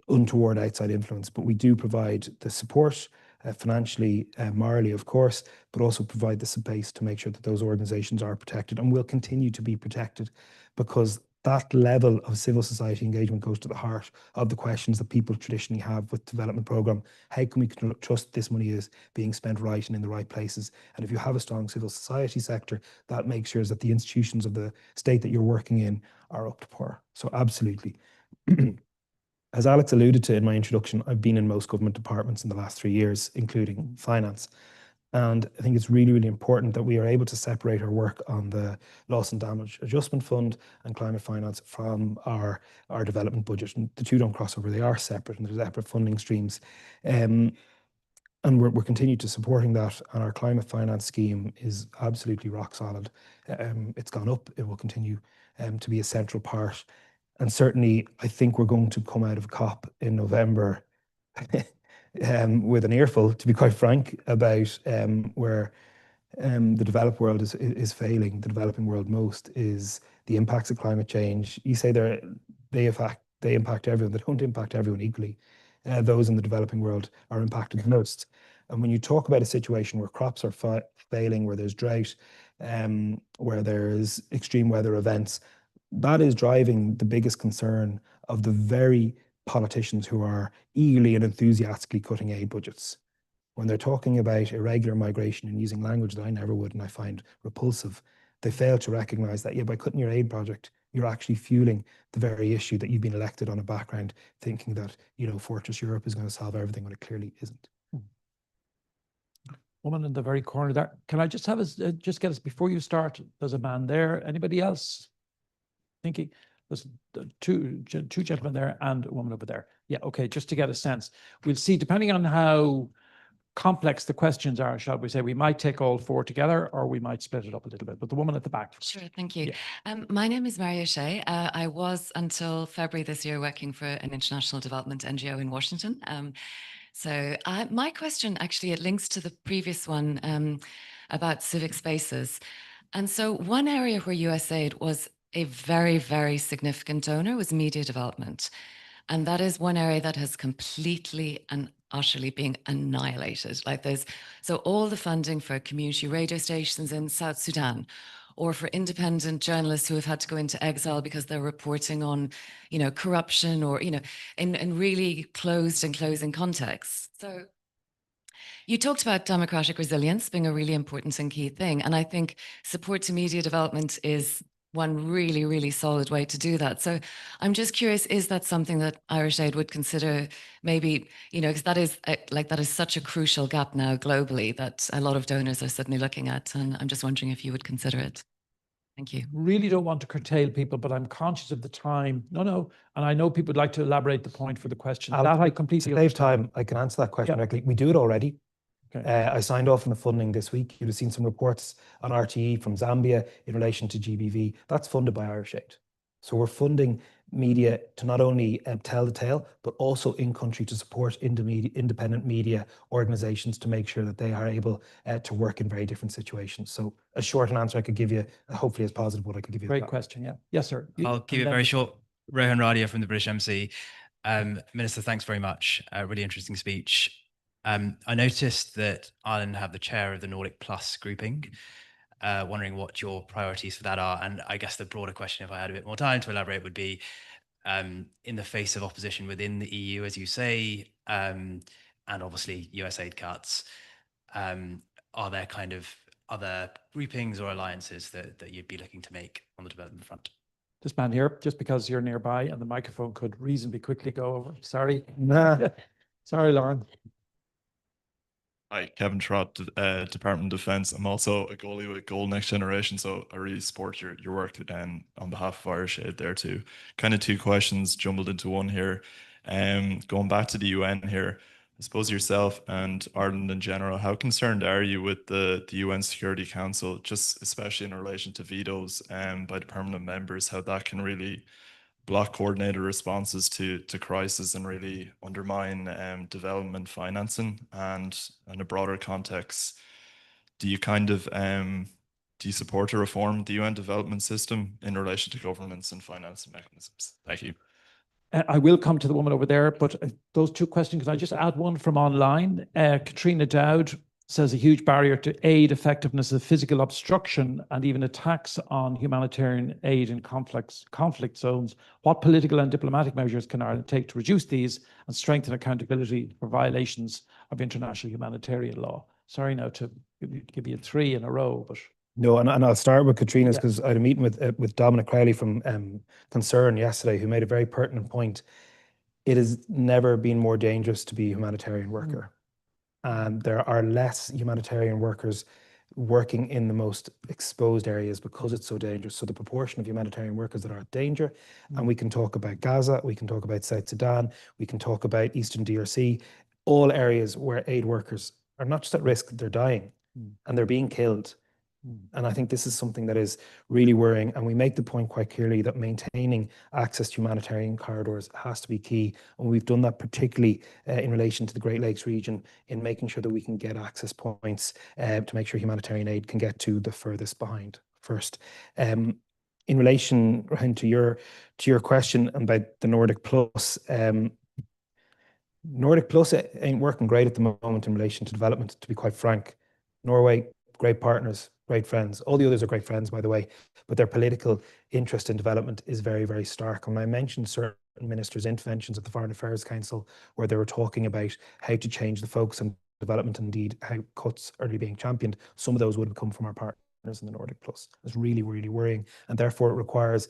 untoward outside influence. But we do provide the support, financially, morally, of course, but also provide the space to make sure that those organisations are protected and will continue to be protected, because that level of civil society engagement goes to the heart of the questions that people traditionally have with development programme. How can we trust this money is being spent right and in the right places? And if you have a strong civil society sector, that makes sure that the institutions of the state that you're working in are up to par. So absolutely. As Alex alluded to in my introduction, I've been in most government departments in the last 3 years, including finance. And I think it's really, really important that we are able to separate our work on the Loss and Damage Adjustment Fund and climate finance from our development budget. And the two don't cross over, they are separate, and there's separate funding streams. And we're continuing to supporting that. And our climate finance scheme is absolutely rock solid. It's gone up, it will continue to be a central part. And certainly, I think we're going to come out of COP in November with an earful, to be quite frank, about where the developed world is failing the developing world most, is the impacts of climate change. You say they impact everyone. They don't impact everyone equally. Those in the developing world are impacted the most. And when you talk about a situation where crops are failing, where there's drought, where there's extreme weather events, that is driving the biggest concern of the very politicians who are eagerly and enthusiastically cutting aid budgets. When they're talking about irregular migration and using language that I never would and I find repulsive, they fail to recognise that, yeah, by cutting your aid project, you're actually fueling the very issue that you've been elected on a background thinking that, you know, Fortress Europe is going to solve everything when it clearly isn't. Woman in the very corner there. Can I just have us, just get us, before you start, there's a man there. Anybody else thinking? There's two gentlemen there and a woman over there. Yeah, okay, just to get a sense. We'll see, depending on how complex the questions are, shall we say, we might take all 4 together or we might split it up a little bit. But the woman at the back. Sure, thank you. Yeah. My name is Maria Shea. I was until February this year working for an international development NGO in Washington. My question, actually, it links to the previous one about civic spaces. And so one area where USAID was a very, very significant donor was media development. And that is one area that has completely and utterly been annihilated. So all the funding for community radio stations in South Sudan, or for independent journalists who have had to go into exile because they're reporting on, corruption or, in really closed and closing contexts. So you talked about democratic resilience being a really important and key thing. And I think support to media development is one really, really solid way to do that. So I'm just curious, is that something that Irish Aid would consider maybe, because that is such a crucial gap now globally that a lot of donors are suddenly looking at. And I'm just wondering if you would consider it. Thank you. Really don't want to curtail people, but I'm conscious of the time. No. And I know people would like to elaborate the point for the question. That I completely To save time, I can answer that question directly. We do it already. Okay. I signed off on the funding this week. You'd have seen some reports on RTE from Zambia in relation to GBV. That's funded by Irish Aid. So we're funding media to not only tell the tale, but also in country to support independent media organizations to make sure that they are able to work in very different situations. So a short answer I could give you, hopefully as positive what I could give you. Great question, yeah. Yes, sir. I'll keep it very short. Rohan Radia from the British MC. Minister, thanks very much. Really interesting speech. I noticed that Ireland have the chair of the Nordic Plus grouping. Wondering what your priorities for that are. And I guess the broader question, if I had a bit more time to elaborate, would be in the face of opposition within the EU, as you say, and obviously US aid cuts, are there kind of other groupings or alliances that you'd be looking to make on the development front? This man here, just because you're nearby and the microphone could reasonably quickly go over. Sorry. Nah. Sorry, Lauren. Hi, Kevin Trott, Department of Defence. I'm also a goalie with Goal Next Generation, so I really support your work on behalf of Irish Aid there too. Kind of two questions jumbled into one here. Going back to the UN here, I suppose yourself and Ireland in general, how concerned are you with the UN Security Council, just especially in relation to vetoes by the permanent members, how that can really block coordinated responses to crisis and really undermine development financing? And in a broader context, do you kind of do you support a reform of the UN development system in relation to governments and financing mechanisms? Thank you. I will come to the woman over there, but those two questions, can I just add one from online? Katrina Dowd says a huge barrier to aid effectiveness is physical obstruction and even attacks on humanitarian aid in conflict zones. What political and diplomatic measures can Ireland take to reduce these and strengthen accountability for violations of international humanitarian law? Sorry now to give you three in a row, but... No, and I'll start with Katrina's because I had a meeting with Dominic Crowley from Concern yesterday, who made a very pertinent point. It has never been more dangerous to be a humanitarian worker. And there are less humanitarian workers working in the most exposed areas because it's so dangerous. So the proportion of humanitarian workers that are at danger, and we can talk about Gaza, we can talk about South Sudan, we can talk about Eastern DRC, all areas where aid workers are not just at risk, they're dying and they're being killed. And I think this is something that is really worrying. And we make the point quite clearly that maintaining access to humanitarian corridors has to be key. And we've done that particularly in relation to the Great Lakes region in making sure that we can get access points to make sure humanitarian aid can get to the furthest behind first. In relation, Ryan, to your question about the Nordic Plus, Nordic Plus ain't working great at the moment in relation to development, to be quite frank. Norway, great partners, great friends. All the others are great friends, by the way, but their political interest in development is very, very stark. And I mentioned certain ministers' interventions at the Foreign Affairs Council, where they were talking about how to change the focus on development and indeed how cuts are really being championed. Some of those would have come from our partners in the Nordic Plus. It's really, really worrying. And therefore it requires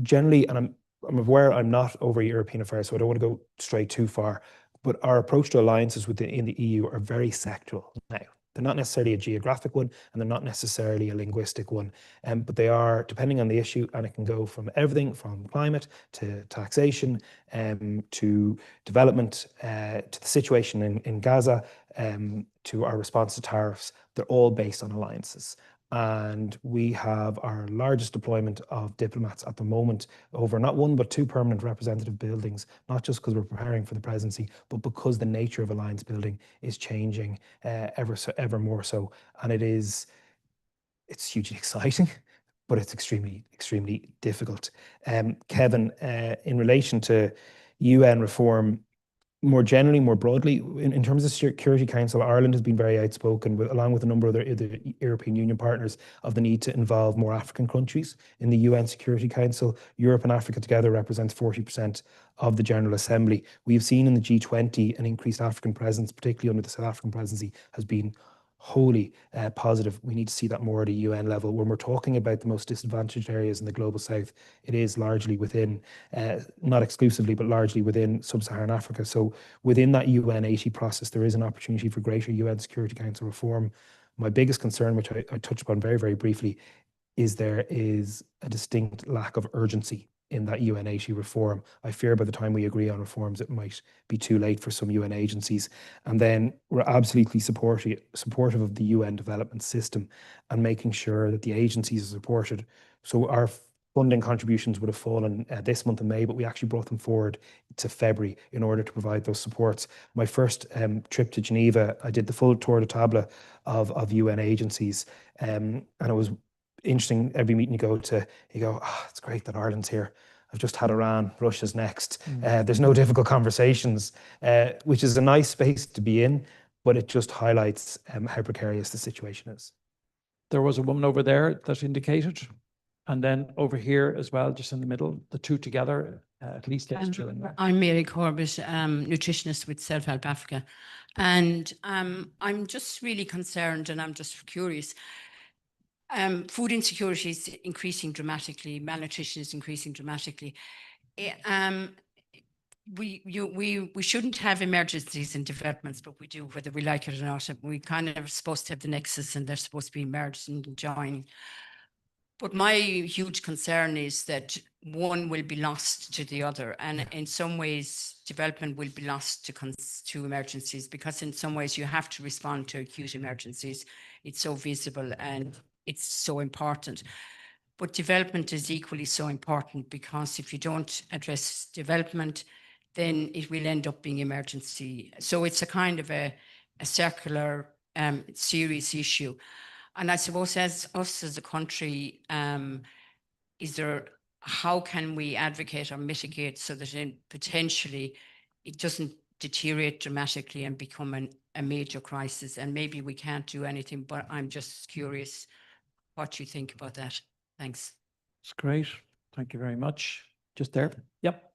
generally, and I'm aware I'm not over European affairs, so I don't want to go straight too far, but our approach to alliances in the EU are very sectoral now. They're not necessarily a geographic one, and they're not necessarily a linguistic one, but they are, depending on the issue, and it can go from everything from climate to taxation, to development, to the situation in Gaza, to our response to tariffs. They're all based on alliances. And we have our largest deployment of diplomats at the moment over not one, but two permanent representative buildings, not just because we're preparing for the presidency, but because the nature of alliance building is changing ever more so. And it's hugely exciting, but it's extremely, extremely difficult. Kevin, in relation to UN reform, more generally, more broadly, in terms of Security Council, Ireland has been very outspoken, along with a number of the European Union partners, of the need to involve more African countries in the UN Security Council. Europe and Africa together represents 40% of the General Assembly. We've seen in the G20 an increased African presence, particularly under the South African presidency, has been wholly positive. We need to see that more at a UN level. When we're talking about the most disadvantaged areas in the global south, it is largely within, not exclusively, but largely within sub-Saharan Africa. So within that UN 80 process, there is an opportunity for greater UN Security Council reform. My biggest concern, which I touched upon very, very briefly, is there is a distinct lack of urgency in that UN80 reform. I fear by the time we agree on reforms, it might be too late for some UN agencies. And then we're absolutely supportive of the UN development system and making sure that the agencies are supported. So our funding contributions would have fallen this month in May, but we actually brought them forward to February in order to provide those supports. My first trip to Geneva, I did the full tour de table of UN agencies, and it was interesting. Every meeting you go to, you go, oh, it's great that Ireland's here. I've just had Iran, Russia's next. There's no difficult conversations, which is a nice space to be in, but it just highlights how precarious the situation is. There was a woman over there that indicated, and then over here as well, just in the middle, the two together, at least let's drill in there. I'm Mary Corbett, nutritionist with Self Help Africa. And I'm just really concerned, and I'm just curious. Food insecurity is increasing dramatically. Malnutrition is increasing dramatically. We shouldn't have emergencies and developments, but we do, whether we like it or not. We kind of are supposed to have the nexus, and they're supposed to be merged and joined. But my huge concern is that one will be lost to the other, and in some ways, development will be lost to emergencies, because in some ways you have to respond to acute emergencies. It's so visible and it's so important. But development is equally so important, because if you don't address development, then it will end up being emergency. So it's a kind of a circular, serious issue. And I suppose as us as a country, how can we advocate or mitigate so that potentially it doesn't deteriorate dramatically and become a major crisis? And maybe we can't do anything, but I'm just curious what you think about that. Thanks. It's great. Thank you very much. Just there. Yep.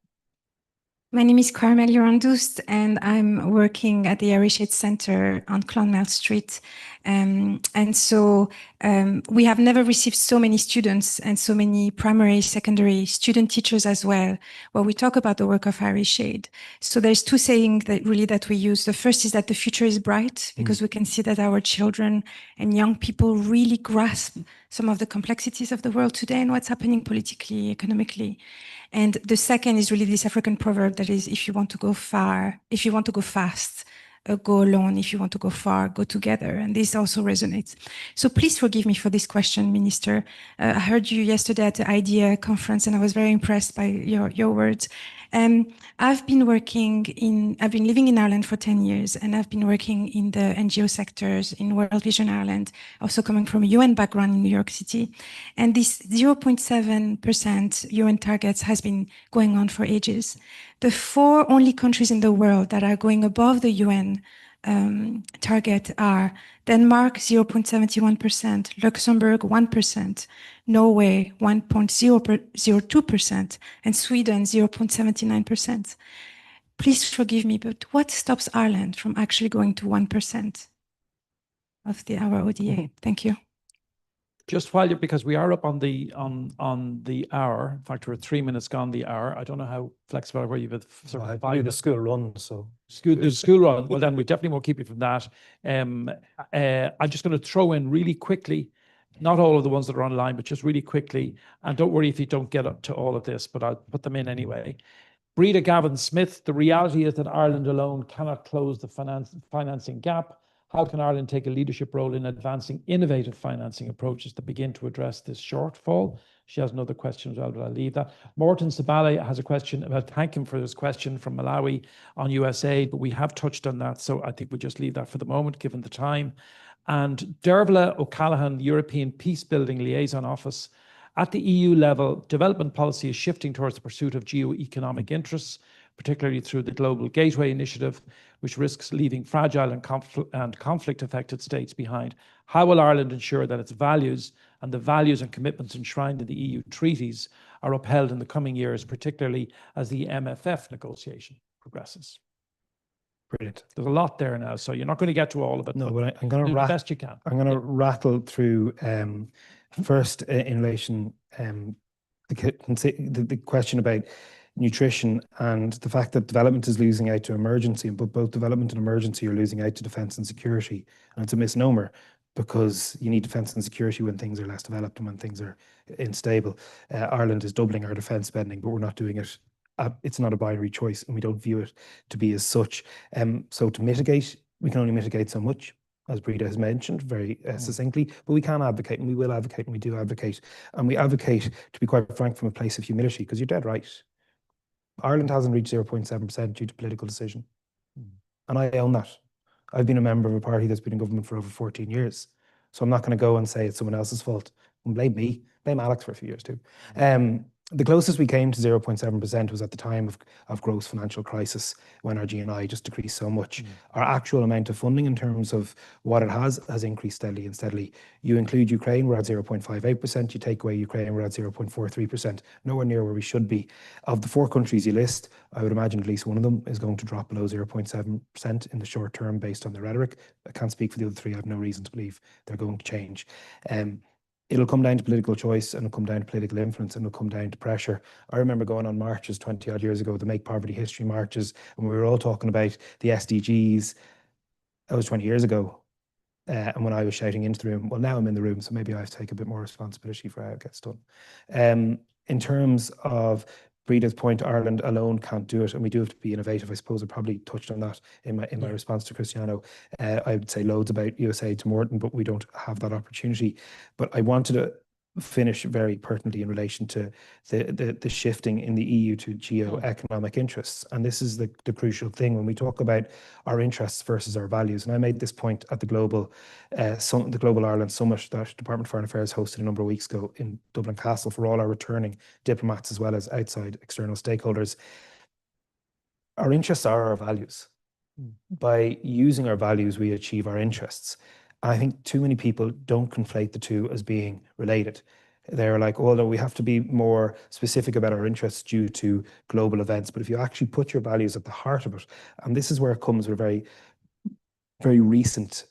My name is Carmel Urandust, and I'm working at the Irish Aid Center on Clonmel Street. And so we have never received so many students and so many primary, secondary student teachers as well, where we talk about the work of Irish Aid. So there's two sayings that we use. The first is that the future is bright, because we can see that our children and young people really grasp some of the complexities of the world today and what's happening politically, economically. And the second is really this African proverb that is, if you want to go far, if you want to go fast, go alone. If you want to go far, go together. And this also resonates. So please forgive me for this question, Minister. I heard you yesterday at the IDEA conference, and I was very impressed by your words. I've been living in Ireland for 10 years, and I've been working in the NGO sectors in World Vision Ireland, also coming from a UN background in New York City. And this 0.7% UN targets has been going on for ages. The 4 only countries in the world that are going above the UN target are Denmark 0.71%, Luxembourg 1%, Norway 1.002%, and Sweden 0.79%. Please forgive me, but what stops Ireland from actually going to 1% of our ODA? Thank you. Just because we are up on the hour. In fact, we're 3 minutes gone the hour. I don't know how flexible were you with sort of 5 minutes. The school run, so the school run. Well, then we definitely won't keep you from that. I'm just going to throw in really quickly, not all of the ones that are online, but just really quickly. And don't worry if you don't get up to all of this, but I'll put them in anyway. Breda Gavin Smith, the reality is that Ireland alone cannot close the financing gap. How can Ireland take a leadership role in advancing innovative financing approaches that begin to address this shortfall? She has another question as well, but I'll leave that. Morton Sabale has a question about, thank him for this question from Malawi on USAID, but we have touched on that, so I think we'll just leave that for the moment, given the time. And Dervla O'Callaghan, European Peacebuilding Liaison Office. At the EU level, development policy is shifting towards the pursuit of geo-economic interests, particularly through the Global Gateway Initiative, which risks leaving fragile and conflict-affected states behind. How will Ireland ensure that its values and the values and commitments enshrined in the EU treaties are upheld in the coming years, particularly as the MFF negotiation progresses? Brilliant. There's a lot there now, so you're not going to get to all of it. No, but I'm going to do the best you can. I'm going to rattle through first in relation the question about nutrition and the fact that development is losing out to emergency, but both development and emergency are losing out to defence and security. And it's a misnomer. because you need defence and security when things are less developed and when things are unstable. Ireland is doubling our defence spending, but we're not doing it. It's not a binary choice, and we don't view it to be as such. So to mitigate, we can only mitigate so much, as Breda has mentioned very succinctly, but we can advocate, and we will advocate, and we do advocate. And we advocate, to be quite frank, from a place of humility, because you're dead right. Ireland hasn't reached 0.7% due to political decision. And I own that. I've been a member of a party that's been in government for over 14 years. So I'm not going to go and say it's someone else's fault. And blame me, blame Alex for a few years too. The closest we came to 0.7% was at the time of gross financial crisis, when our GNI just decreased so much. Our actual amount of funding in terms of what it has increased steadily and steadily. You include Ukraine, we're at 0.58%. You take away Ukraine, we're at 0.43%. Nowhere near where we should be. Of the 4 countries you list, I would imagine at least one of them is going to drop below 0.7% in the short term based on the rhetoric. I can't speak for the other 3. I have no reason to believe they're going to change. It'll come down to political choice, and it'll come down to political influence, and it'll come down to pressure. I remember going on marches 20 odd years ago, the Make Poverty History marches, and we were all talking about the SDGs. That was 20 years ago. And when I was shouting into the room, well, now I'm in the room, so maybe I have to take a bit more responsibility for how it gets done. In terms of Breda's point, Ireland alone can't do it, and we do have to be innovative. I suppose I probably touched on that in my response to Cristiano. I would say loads about USA to Morton, but we don't have that opportunity. But I wanted to finish very pertinently in relation to the shifting in the EU to geo-economic interests. And this is the crucial thing when we talk about our interests versus our values. And I made this point at the Global Ireland Summit that Department of Foreign Affairs hosted a number of weeks ago in Dublin Castle for all our returning diplomats as well as outside external stakeholders. Our interests are our values. By using our values, we achieve our interests. I think too many people don't conflate the two as being related. They're like, oh, no, we have to be more specific about our interests due to global events. But if you actually put your values at the heart of it, and this is where it comes with a very, very recent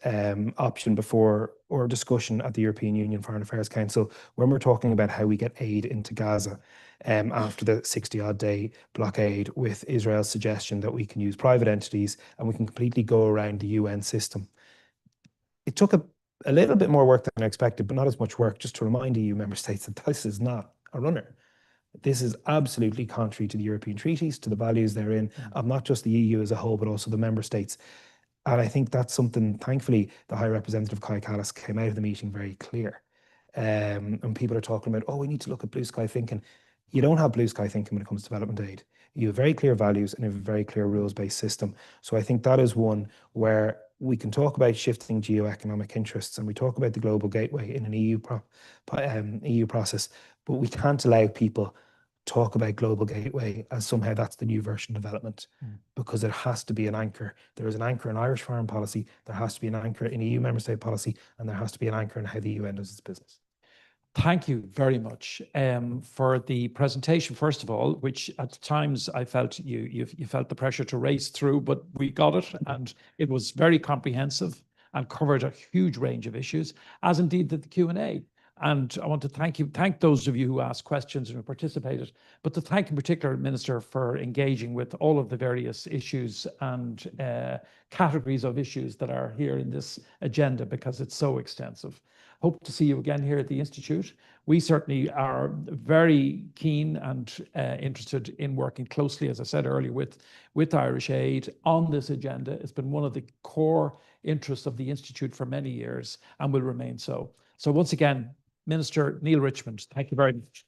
option before or discussion at the European Union Foreign Affairs Council, when we're talking about how we get aid into Gaza after the 60-odd day blockade, with Israel's suggestion that we can use private entities and we can completely go around the UN system. It took a little bit more work than I expected, but not as much work, just to remind EU member states that this is not a runner. This is absolutely contrary to the European treaties, to the values therein, of not just the EU as a whole, but also the member states. And I think that's something, thankfully, the High Representative Kai Kallas came out of the meeting very clear. And people are talking about, oh, we need to look at blue sky thinking. You don't have blue sky thinking when it comes to development aid. You have very clear values and you have a very clear rules-based system. So I think that is one where we can talk about shifting geo-economic interests, and we talk about the global gateway in an EU process, but we can't allow people talk about global gateway as somehow that's the new version of development, because it has to be an anchor. There is an anchor in Irish foreign policy, there has to be an anchor in EU member state policy, and there has to be an anchor in how the UN does its business. Thank you very much for the presentation, first of all, which at times I felt you felt the pressure to race through, but we got it, and it was very comprehensive and covered a huge range of issues, as indeed did the Q&A. And I want to thank those of you who asked questions and who participated, but to thank in particular, Minister, for engaging with all of the various issues and categories of issues that are here in this agenda, because it's so extensive. Hope to see you again here at the Institute. We certainly are very keen and interested in working closely, as I said earlier, with Irish Aid on this agenda. It's been one of the core interests of the Institute for many years and will remain so. So once again, Minister Neale Richmond, thank you very much.